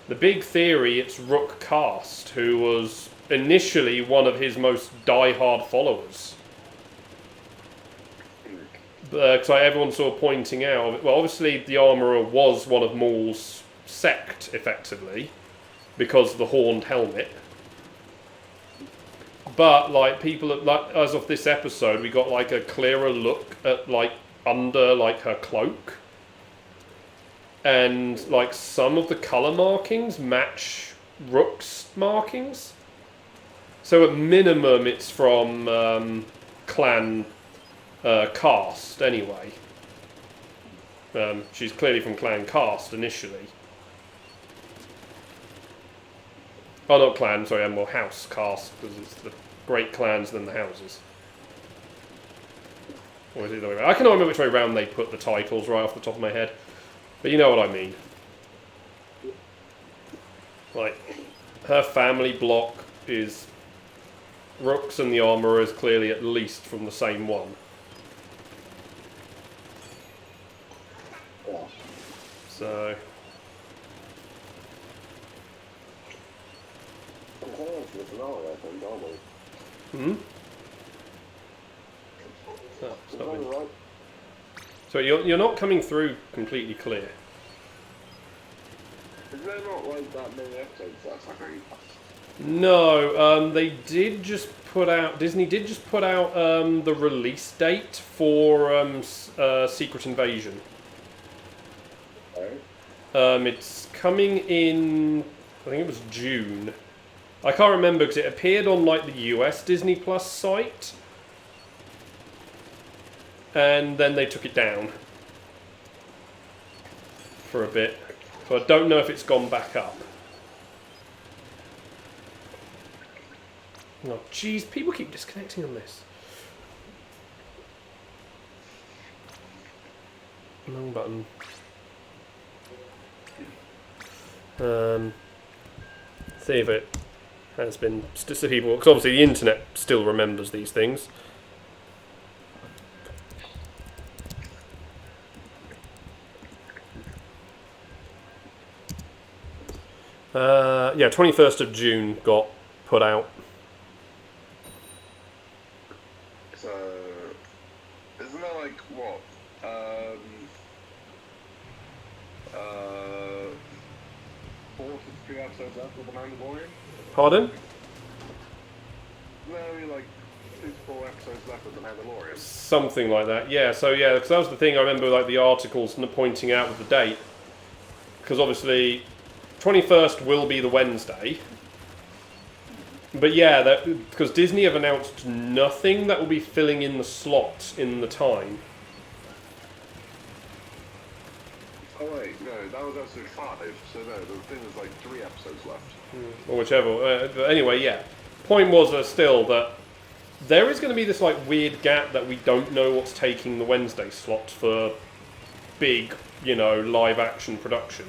The big theory, it's Rook Cast, who was initially one of his most die-hard followers. Because everyone's sort of pointing out, well, obviously the armourer was one of Maul's sect, effectively, because of the horned helmet. But, like, people, like, as of this episode, we got, like, a clearer look at, like, under, like, her cloak. And, like, some of the colour markings match Rook's markings. So, at minimum, it's from Clan Cast, anyway. She's clearly from Clan Cast, initially. Oh, not Clan, sorry, more House Cast, because it's the great clans than the houses. Or is it the other way around? I cannot remember which way around they put the titles right off the top of my head. But you know what I mean. Like, her family block is Rooks, and the armourer is clearly at least from the same one. So... Hmm? So you're not coming through completely clear. Is there not like that many episodes left, I think? No, they did just put out... Disney did just put out the release date for Secret Invasion. Oh. It's coming in... I think it was June. I can't remember because it appeared on like the US Disney Plus site. And then they took it down. For a bit. So I don't know if it's gone back up. Oh, jeez, people keep disconnecting on this. Wrong button. See if it has been... So people, because obviously the internet still remembers these things. Yeah, 21st of June got put out. So, isn't that like, what, 4 to 3 episodes left of The Mandalorian? Pardon? Isn't there only like 2 to 4 episodes left of The Mandalorian? Something like that, yeah. So yeah, because that was the thing I remember, like the articles pointing out with the date. Because obviously, 21st will be the Wednesday. But yeah, because Disney have announced nothing that will be filling in the slots in the time. Oh wait, no, that was episode 5, so no, the thing was like 3 episodes left. Or whichever. But anyway, yeah. Point was still that there is going to be this like weird gap that we don't know what's taking the Wednesday slot for big, you know, live action production.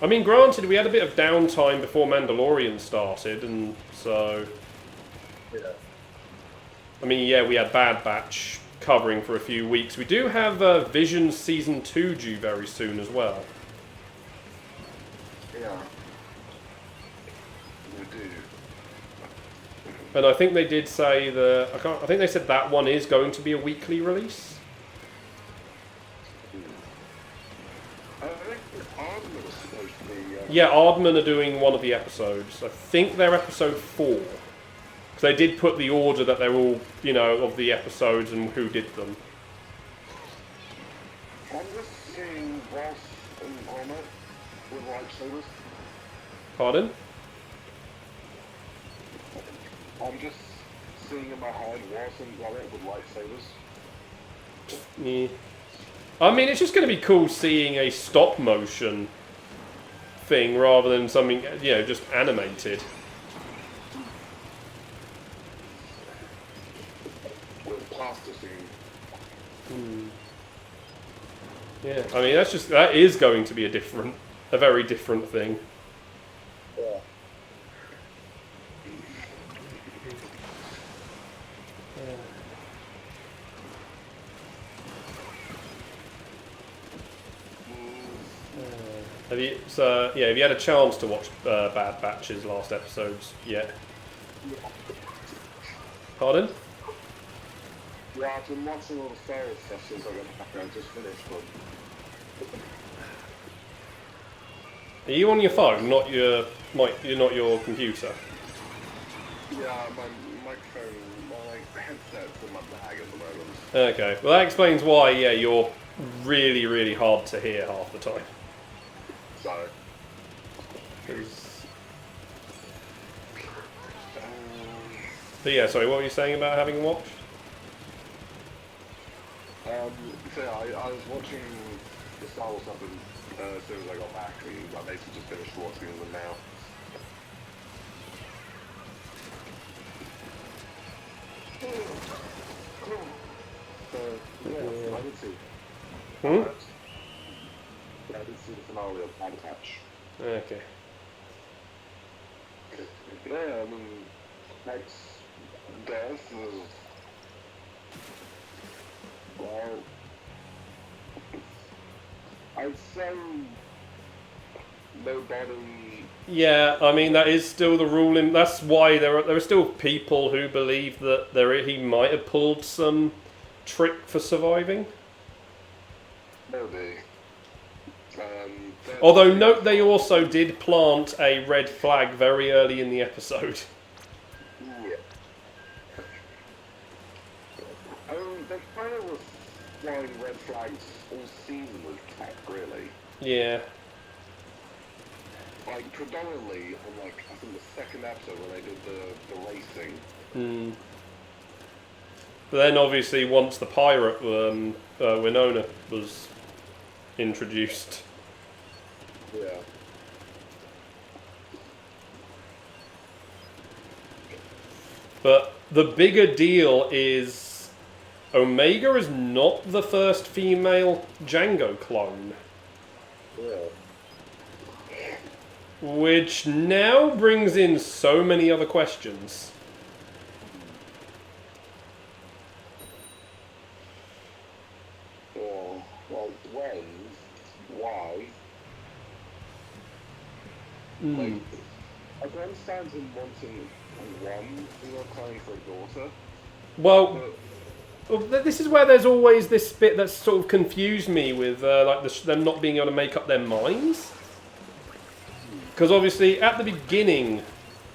I mean, granted, we had a bit of downtime before Mandalorian started, and so... Yeah. I mean, yeah, we had Bad Batch covering for a few weeks. We do have Vision Season 2 due very soon as well. Yeah. We do. And I think they did say that... I think they said that one is going to be a weekly release. I think Aardman was supposed to be... Yeah, Aardman are doing one of the episodes. I think they're episode 4. Because they did put the order that they're all, you know, of the episodes and who did them. I'm just seeing Ross and Gromit with lightsabers. Pardon? I'm just seeing in my head Ross and Gromit with lightsabers. Yeah. I mean, it's just going to be cool seeing a stop motion thing rather than something, you know, just animated. With plasticine. Yeah, I mean, that is going to be a very different thing. Yeah. Have you had a chance to watch Bad Batch's last episodes yet? Yeah. Pardon? Yeah, I've been watching all the Star Wars stuff since I just finished one. Are you on your phone, not your computer? Yeah, my microphone, my headset's in my bag at the moment. Okay, well that explains why, yeah, you're really, really hard to hear half the time. So. 'Cause- But yeah, sorry, what were you saying about having watched? So yeah, I was watching the Star Wars stuff as soon as I got back, and I basically just finished watching them now. Yeah, I did see. Hmm? Yeah, I did see the finale of Bad Batch. Okay. Yeah, I mean, Meg's death was... Well... I'd say... Nobody... Yeah, I mean that is still the rule. That's why there are still people who believe that he might have pulled some trick for surviving. Maybe. Although note they also did plant a red flag very early in the episode. Yeah. I mean, they kind of were flying red flags all season with Tech, really. Yeah. Like, predominantly on, like, I think the second episode when they did the racing. But then obviously once the pirate Winona was introduced. Yeah. But the bigger deal is Omega is not the first female Django clone. Yeah. Which now brings in so many other questions. Well, when? Why? Like, I can understand him wanting one female clone for a daughter. Well, But this is where there's always this bit that's sort of confused me with like them not being able to make up their minds. Because obviously at the beginning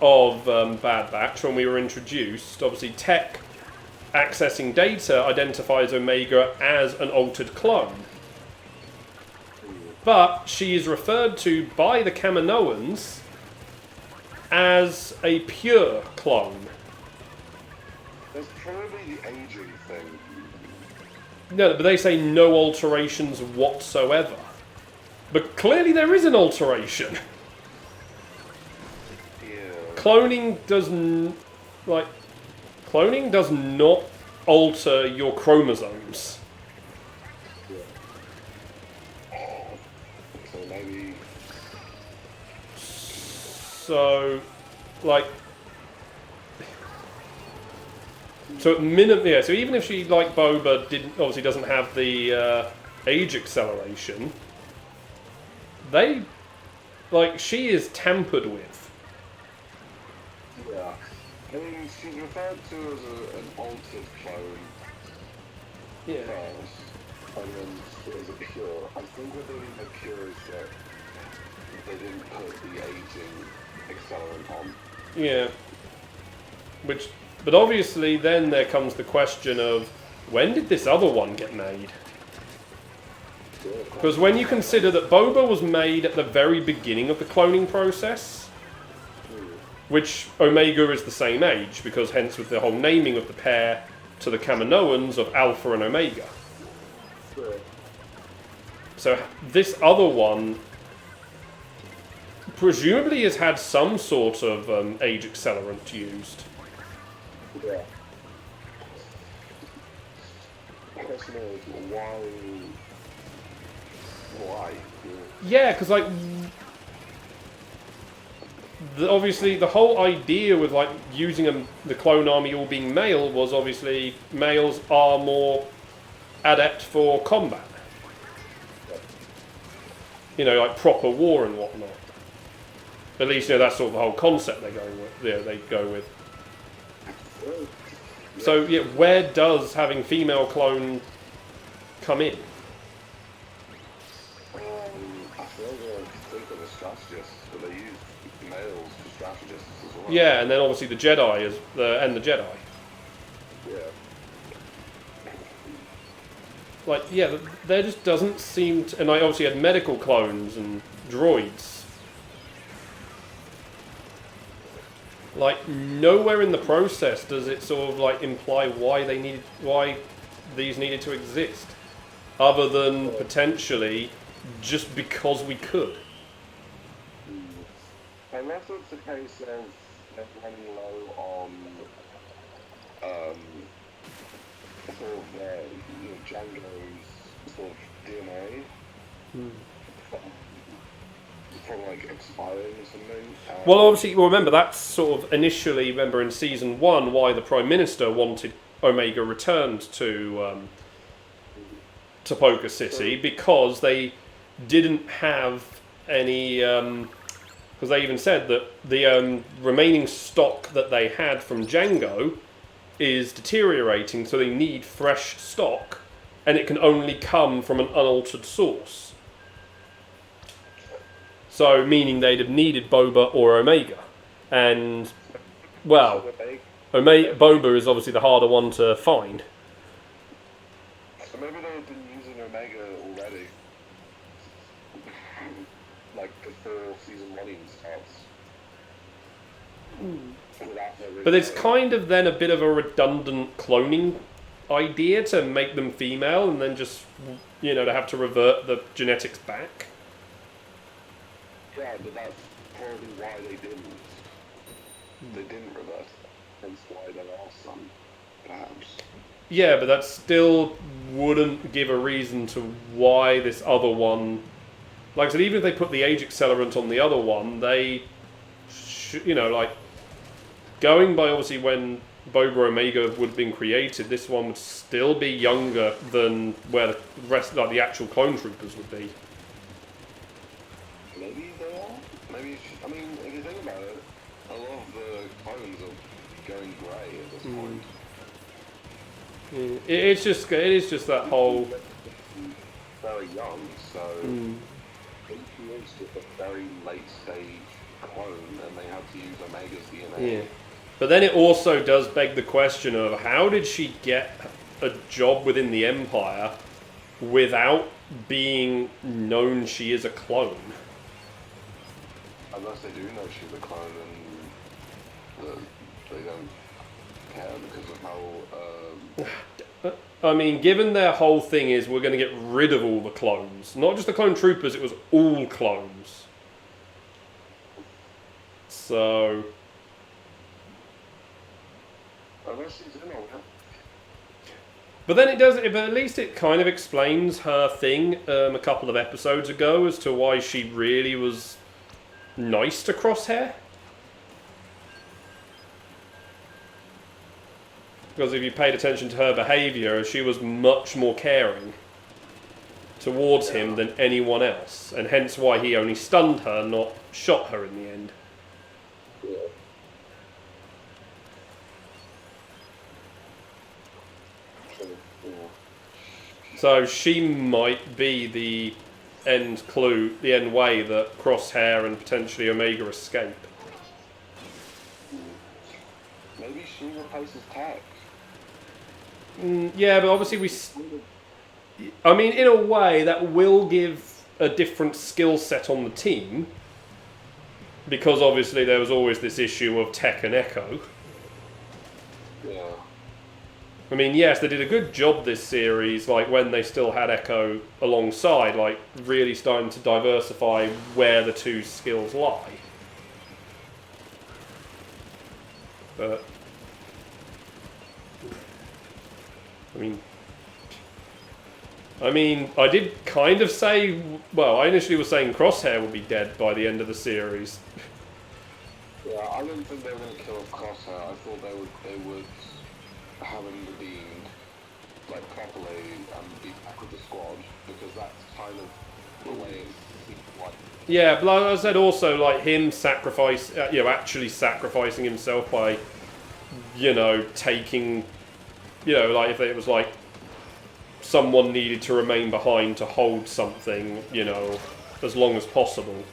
of Bad Batch, when we were introduced, obviously Tech accessing data identifies Omega as an altered clone. But she is referred to by the Kaminoans as a pure clone. there's probably the aging thing. No, but they say no alterations whatsoever. But clearly there is an alteration. Yeah. Cloning does not alter your chromosomes. So maybe So, like, so at minimum, yeah. So even if she, like Boba, obviously doesn't have the age acceleration, she is tampered with. Yeah. I mean, she's referred to as an altered clone Yeah. first, and then as a pure. I think what they mean by pure is that they didn't put the aging accelerant on. Yeah. But obviously then there comes the question of, when did this other one get made? Because when you consider that Boba was made at the very beginning of the cloning process, which Omega is the same age, because hence with the whole naming of the pair to the Kaminoans of Alpha and Omega. So this other one presumably has had some sort of age accelerant used. Yeah. The question is, why? Yeah, because like, obviously the whole idea with like using the clone army all being male was obviously males are more adept for combat. You know, like proper war and whatnot. At least, you know, that's sort of the whole concept they're going with. Yeah, they go with. So, yeah, where does having female clone come in? I feel like think of the strategists, but they use males for strategists as well. Yeah, and then obviously the Jedi and the Jedi. Yeah. Like, yeah, there just doesn't seem to... And I obviously had medical clones and droids. Like, nowhere in the process does it sort of, like, imply why these needed to exist. Other than, potentially, just because we could. Unless it's a case of them running low on, sort of their, Django's sort of DNA. From like expiring or something. Well, obviously, remember that's sort of initially, in season 1, why the Prime Minister wanted Omega returned to Poker City, because they didn't have any. Because they even said that the remaining stock that they had from Django is deteriorating, so they need fresh stock, and it can only come from an unaltered source. So, meaning they'd have needed Boba or Omega. And, well, Boba is obviously the harder one to find. So maybe they've been using Omega already. Like, before season 1 even starts. But it's kind of then a bit of a redundant cloning idea to make them female and then just, to have to revert the genetics back. Yeah, but that's probably why they didn't. They didn't revert. Hence why there are some, perhaps. Yeah, but that still wouldn't give a reason to why this other one... Like I said, even if they put the age accelerant on the other one, they... Going by obviously when Boba Omega would have been created, this one would still be younger than where the rest, like the actual clone troopers would be. Maybe they are. Maybe, if you think about it, a lot of the clones are going grey at this point. It is just that whole... Very young, so it is just a very late stage clone, and they have to use Omega's DNA. Yeah. But then it also does beg the question of how did she get a job within the Empire without being known she is a clone? Unless they do know she's a clone and they don't care because of how... given their whole thing is we're going to get rid of all the clones. Not just the clone troopers, it was all clones. So... Unless she's in on it. But then it does. But at least it kind of explains her thing a couple of episodes ago as to why she really was nice to Crosshair. Because if you paid attention to her behaviour, she was much more caring towards him than anyone else, and hence why he only stunned her, not shot her in the end. Yeah. So she might be the end clue, the end way that Crosshair and potentially Omega escape. Maybe she replaces Tech. Yeah, but obviously I mean, in a way, that will give a different skill set on the team, because obviously there was always this issue of Tech and Echo. Yeah. I mean, yes, they did a good job this series, like when they still had Echo alongside, like really starting to diversify where the two skills lie. But I mean, I did kind of say, well, I initially was saying Crosshair would be dead by the end of the series. Yeah, I didn't think they were going to kill Crosshair. I thought they would have him redeemed, like, properly and be back with the squad, because that's kind of the way it's like. Yeah, but like I said, also, like, him actually sacrificing himself by, taking, like, if it was like someone needed to remain behind to hold something, as long as possible.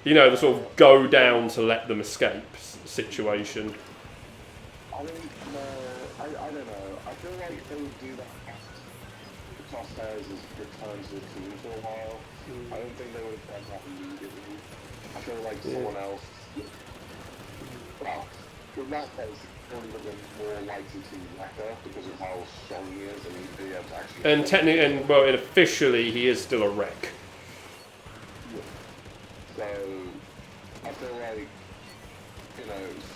The sort of go down to let them escape situation. I don't know. I feel like they would do that after Crosshairs has returned to the team for a while. I don't think they would have done that immediately. I feel like someone else. Well, in that case, it probably would have been more likely to be Wrecker because of how strong he is and he'd be able to actually. And technically, and officially, he is still a wreck. So, I feel like,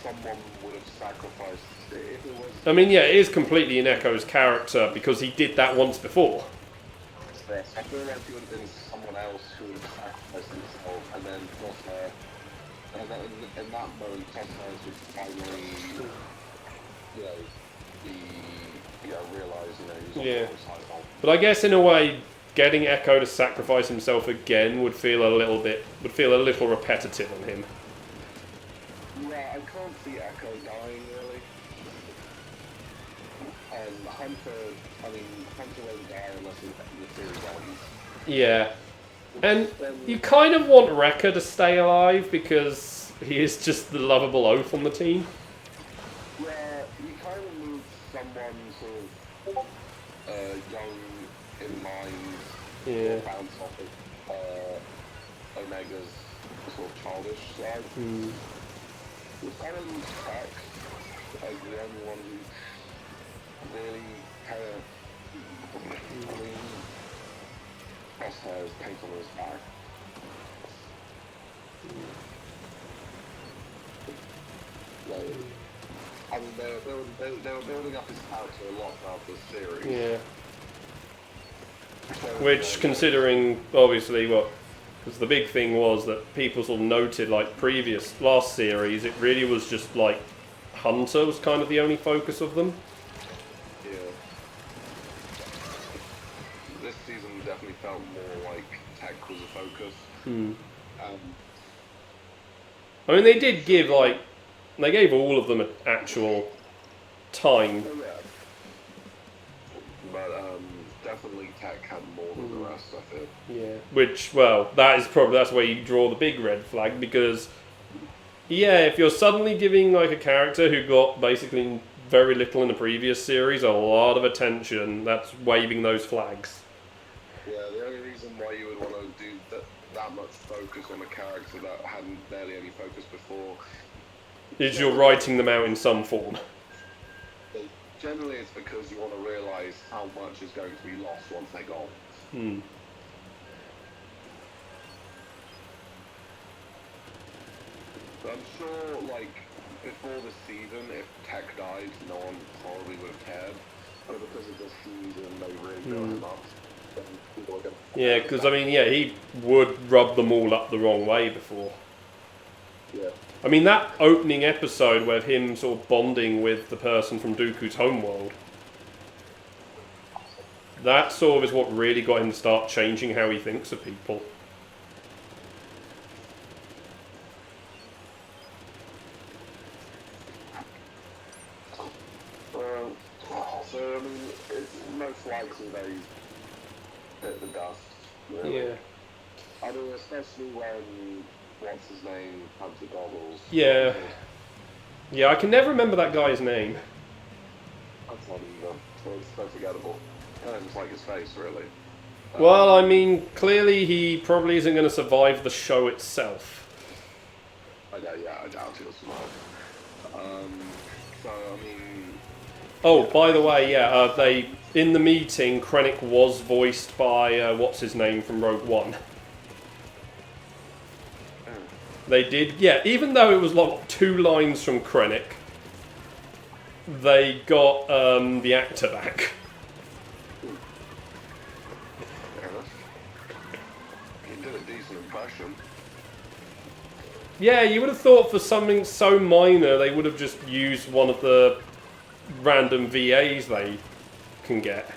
someone would have sacrificed it if it was. I mean, yeah, it is completely in Echo's character because he did that once before. Yes, I feel like it would have been someone else who would have sacrificed himself, and then Crosshair, and then in that moment, Crosshair would finally, realise, he's on the wrong side of. But I guess in a way, getting Echo to sacrifice himself again would feel a little repetitive on him. Yeah, I can't see Echo dying really. And Hunter won't die unless the series ends. Yeah. And you kind of want Wrecker to stay alive because he is just the lovable oaf on the team. Yeah, you kind of need someone sort of young in mind, Yeah. bounce off of Omega's sort of childish side. We kind of lose Tech as the only one who really kind of Crosshair's paint on his back. Like, I mean, they were building up his character a lot throughout this series. Yeah. So, Which, considering, obviously, because the big thing was that people sort of noted, like, last series, it really was just, like, Hunter was kind of the only focus of them. Yeah. This season definitely felt more like Tech was a focus. I mean, they did give, like, they gave all of them an actual time. Oh, yeah. But definitely Tech had more than the rest, I feel. Yeah. Which, well, that's where you draw the big red flag, because, yeah, if you're suddenly giving, like, a character who got basically very little in the previous series a lot of attention, that's waving those flags. Yeah, the only reason why you would want to do that much focus on a character that hadn't barely any focus before Is you're writing them out in some form. Generally, it's because you want to realise how much is going to be lost once they're gone. But I'm sure, like, before this season, if Tech died, no one probably would have cared. But because of this season, they really built him up. Then people are going to... Yeah, because, I mean, yeah, he would rub them all up the wrong way before. Yeah. I mean, that opening episode with him sort of bonding with the person from Dooku's homeworld, that sort of is what really got him to start changing how he thinks of people. So, I mean, it's most likely they hit the dust. Really. Yeah. I mean, especially when, what's his name, had the goggles. Yeah. Yeah, I can never remember that guy's name. That's not either. It's so forgettable. It's like his face, really. Well, I mean, clearly he probably isn't going to survive the show itself. I doubt he'll survive. So, I mean... Oh, by the way, yeah, they in the meeting, Krennic was voiced by, what's his name from Rogue One. They did, yeah, even though it was like 2 lines from Krennic, they got the actor back. Fair enough. He did a decent impression. Yeah, you would have thought for something so minor, they would have just used one of the random VAs they can get.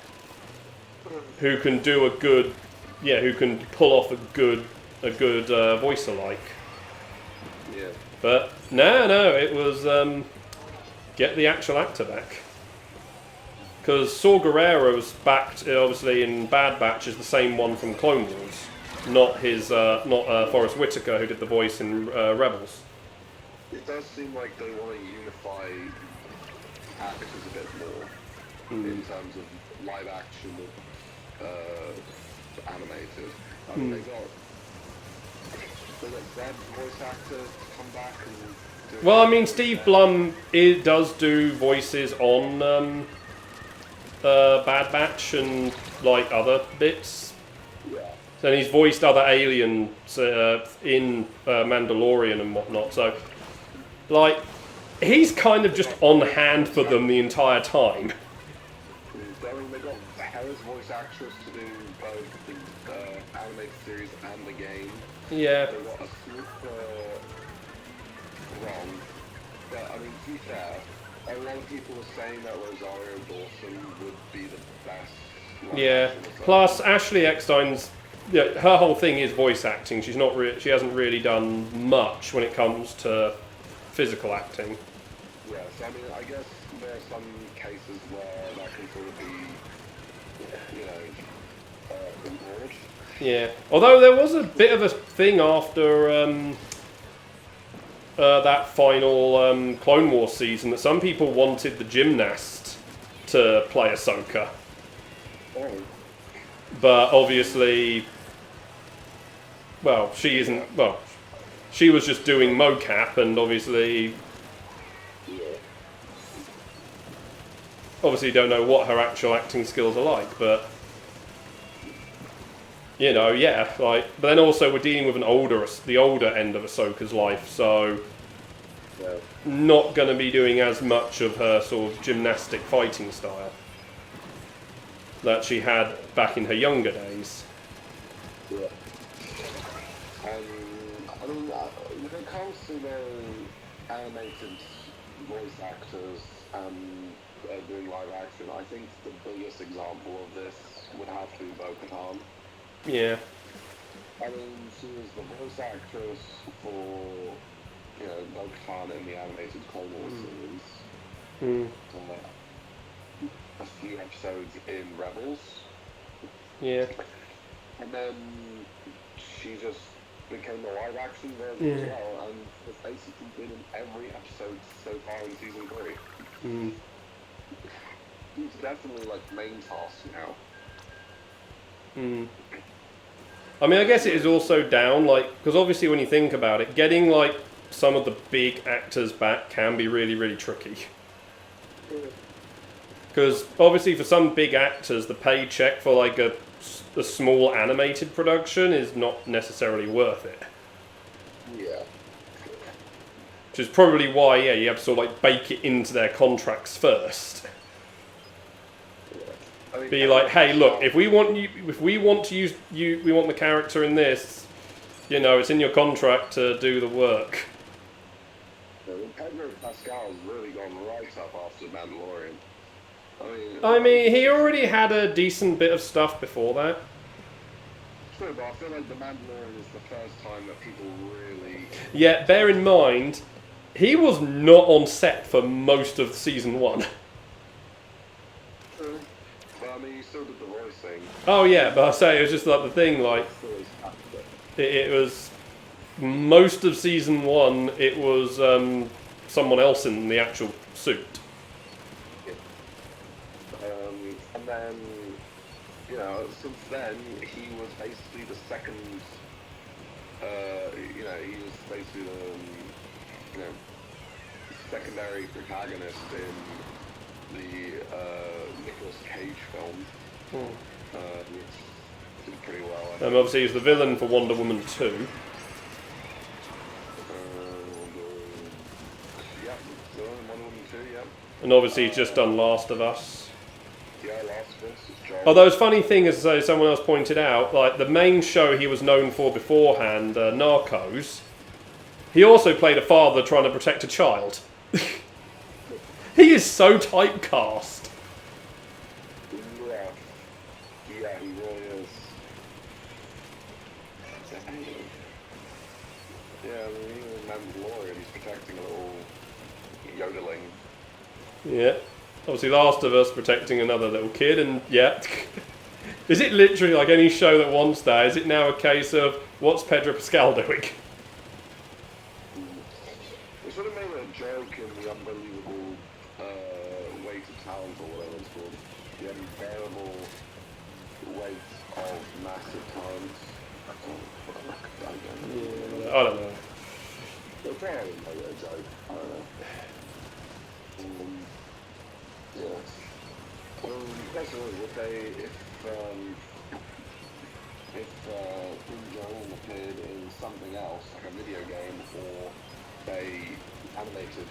Who can do a good, yeah, who can pull off a good voice alike. Yeah. But no, it was get the actual actor back. Because Saw Gerrera's backed, obviously in Bad Batch, is the same one from Clone Wars, not Forrest Whitaker who did the voice in Rebels. It does seem like they want to unify actors a bit more in terms of live action animated. I mean, they got Zed voice actor to come back and do. Well, I mean, Steve Blum does do voices on Bad Batch and like other bits. Yeah. And he's voiced other aliens in Mandalorian and whatnot. So, like, he's kind of just on hand for them the entire time. I mean, they got Hera's voice actress to do both the animated series and the game. Yeah. They got a super wrong. But, I mean, to be fair, a lot of people were saying that Rosario Dawson would be the best. Yeah. Plus, Ashley Eckstein's, yeah, her whole thing is voice acting. She's not she hasn't really done much when it comes to physical acting. Yeah, so I mean, I guess there are some cases where that can sort of be, ignored. Yeah. Although there was a bit of a thing after that final Clone Wars season that some people wanted the gymnast to play Ahsoka. Oh. But obviously, well, she isn't, well, she was just doing mocap and obviously don't know what her actual acting skills are like, but you know, yeah, like, but then also we're dealing with the older end of Ahsoka's life, so not going to be doing as much of her sort of gymnastic fighting style that she had back in her younger days. Yeah. I mean, when it comes to the animated voice actors doing live action, I think the biggest example of this would have to be Bo-Katan. Yeah. I mean, she was the voice actress for, Bo-Katan in the animated Clone Wars series. A few episodes in Rebels. Yeah. And then she just became the live action version as well, and has basically been in every episode so far in season 3. It's definitely like main task now. I mean, I guess it is also down, like, because obviously when you think about it, getting like some of the big actors back can be really, really tricky. Because obviously for some big actors, the paycheck for like a small animated production is not necessarily worth it. Yeah. Which is probably why, yeah, you have to sort of like bake it into their contracts first. I mean, Be like, hey, look, if we want to use we want the character in this, it's in your contract to do the work. Pedro Pascal's really gone right up after Mandalorian. I mean, he already had a decent bit of stuff before that. True, but I feel like The Mandalorian is the first time that people really... Yeah, bear in mind, he was not on set for most of season 1. True. But I mean, you still did the voice thing. Oh yeah, but I say it was just like the thing, like it was most of season 1. It was someone else in the actual suit. And then, you know, since then, he was basically the second, you know, he was basically the, you know, secondary protagonist in the Nicolas Cage film, which did pretty well. Obviously, he's the villain for Wonder Woman 2. Yeah, so Wonder Woman 2, yeah. And obviously, he's just done Last of Us. Yeah, Last of Us is Joel. Although, it's funny thing is, as someone else pointed out, like the main show he was known for beforehand, Narcos, he also played a father trying to protect a child. He is so typecast. Yeah. Yeah, he really is. Yeah, I mean, even in Mandalorian, he's protecting a little yodeling. Yeah. Obviously, Last of Us protecting another little kid, and yeah. Is it literally like any show that wants that? Is it now a case of what's Pedro Pascal doing? They sort of made a joke in The Unbelievable Weight of Talent, or whatever it's called. The unbearable weight of massive talent. I don't know. They're probably made a joke. I don't know. Yeah. The question is, would they, if Joel appeared in something else, like a video game or a animated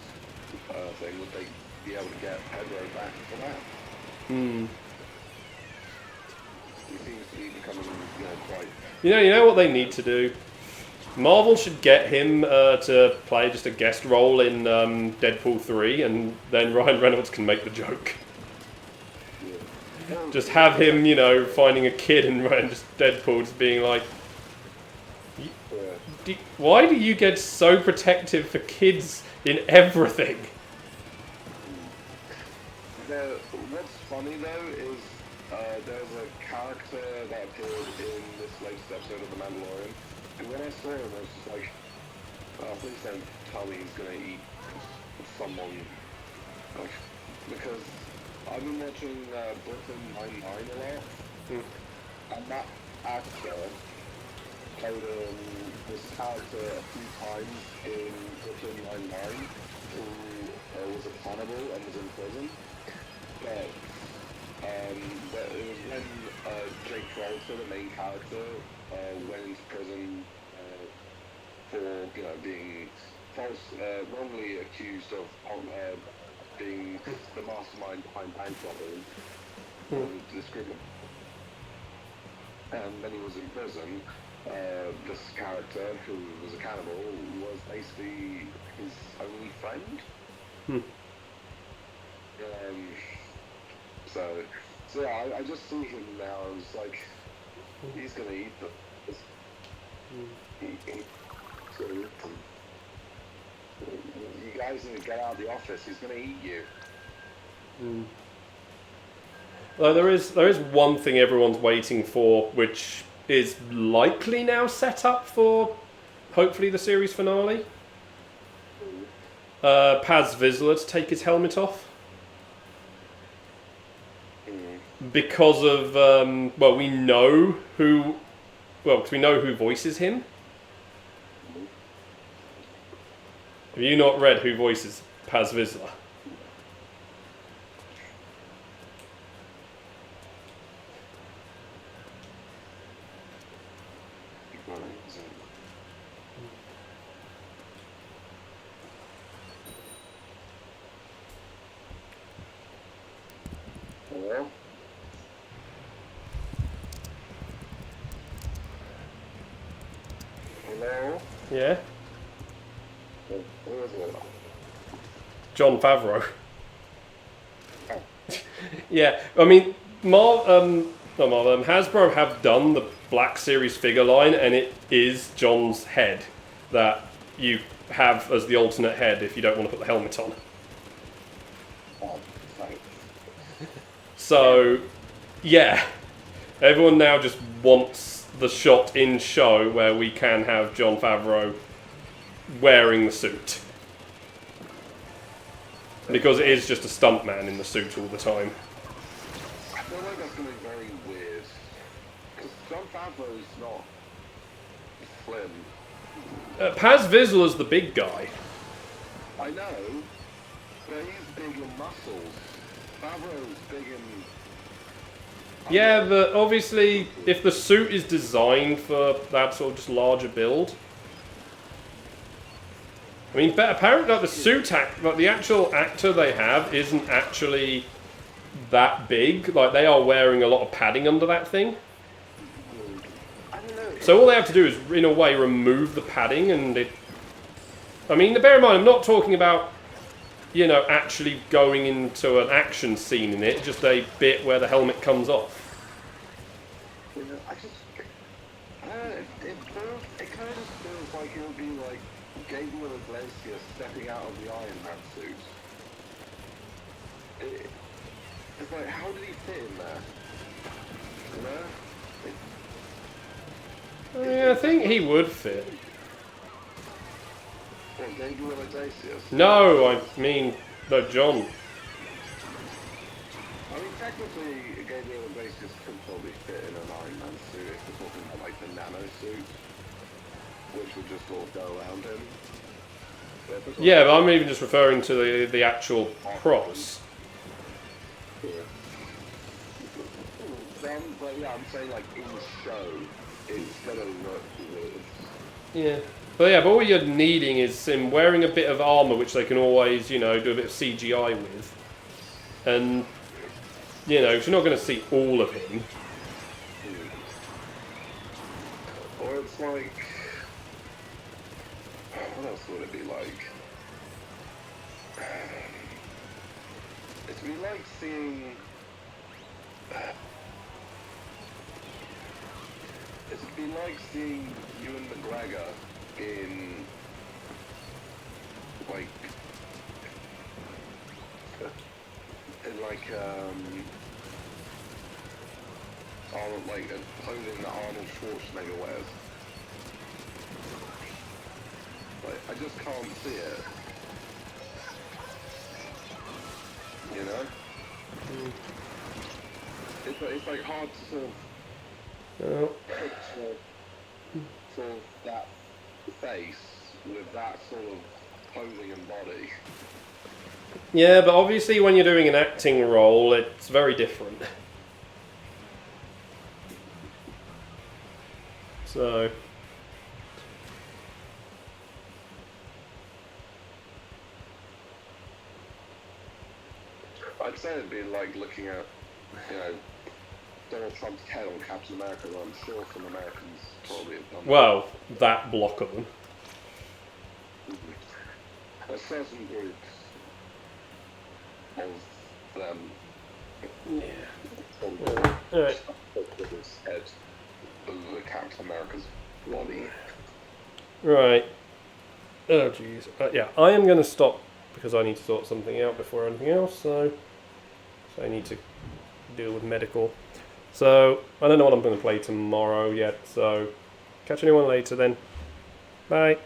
thing, would they be able to get Pedro back for that? He seems to be becoming, you know, quite... You know what they need to do? Marvel should get him to play just a guest role in Deadpool 3, and then Ryan Reynolds can make the joke. Yeah. Just have him, you know, finding a kid and just Deadpool just being like, why do you get so protective for kids in everything? What's funny though is there's a character that appeared in this latest episode of The Mandalorian, and when I saw him I was just like, oh, please don't tell me he's gonna eat someone, like, because I've been watching Brooklyn Nine-Nine a lot, and that actor played this character a few times in Brooklyn Nine-Nine, who was a cannibal and was in prison. But it was when Jake Travolta, the main character, went into prison for, you know, being wrongly accused of being the mastermind behind bank robbery and discrimination. And when he was in prison, this character, who was a cannibal, was basically his only friend. So yeah, I just see him now, and it's like, he's gonna eat them. He's gonna eat them. You guys need to get out of the office, he's gonna eat you. Well, there is one thing everyone's waiting for, which is likely now set up for, hopefully, the series finale. Paz Vizsla to take his helmet off. Because of, we know who voices him. Have you not read who voices Paz Vizsla? Hello? Hello? Yeah? Who is it? Jon Favreau. Oh. Yeah, I mean, Hasbro have done the Black Series figure line, and it is Jon's head that you have as the alternate head if you don't want to put the helmet on. Oh, right. So, yeah, everyone now just wants the shot in show where we can have Jon Favreau wearing the suit. Because it is just a stuntman in the suit all the time. I feel like that's going to be very weird. Because Jon Favreau's not slim. Paz Vizsla is the big guy. I know, but he's big in muscles. Favreau's big in... Yeah, but obviously, if the suit is designed for that sort of just larger build... I mean, but apparently, like, the actual actor they have isn't actually that big. Like, they are wearing a lot of padding under that thing. I don't know. So all they have to do is, in a way, remove the padding, and it... I mean, bear in mind, I'm not talking about, you know, actually going into an action scene in it, just a bit where the helmet comes off. You know, I don't know, it kind of just feels like it would be like Gabriel Iglesias stepping out of the Iron Man suit. It's like, how did he fit in there? You know? I think he would fit. What, Gabriel Iglesias? No, I mean, no, John. I mean, technically, Gabriel Iglesias could probably fit in an Iron Man suit if we're talking about, like, the nano suit, which would just sort of go around him. Yeah, but I'm even just referring to the actual props. Yeah. But yeah, I'm saying, like, in show, it's gonna look weird. Yeah. But all you're needing is him wearing a bit of armour, which they can always, you know, do a bit of CGI with. And, you know, 'cause you're not going to see all of him. Or it's like... What else would it be like? It'd be like seeing... It'd be like seeing Ewan McGregor in... like... Arnold, like, clothing that Arnold Schwarzenegger wears. Like, I just can't see it. You know? It's like hard to sort of picture sort of that face with that sort of clothing and body. Yeah, but obviously when you're doing an acting role, it's very different. So... I'd say it'd be like looking at, you know, Donald Trump's head on Captain America, though I'm sure some Americans probably have done that. Well, that block of them. There's certain groups of them. Yeah. Alright. His head over Captain America's body. Right. Oh, jeez. Yeah, I am going to stop because I need to sort something out before anything else, so I need to deal with medical. So, I don't know what I'm going to play tomorrow yet, so catch anyone later then. Bye.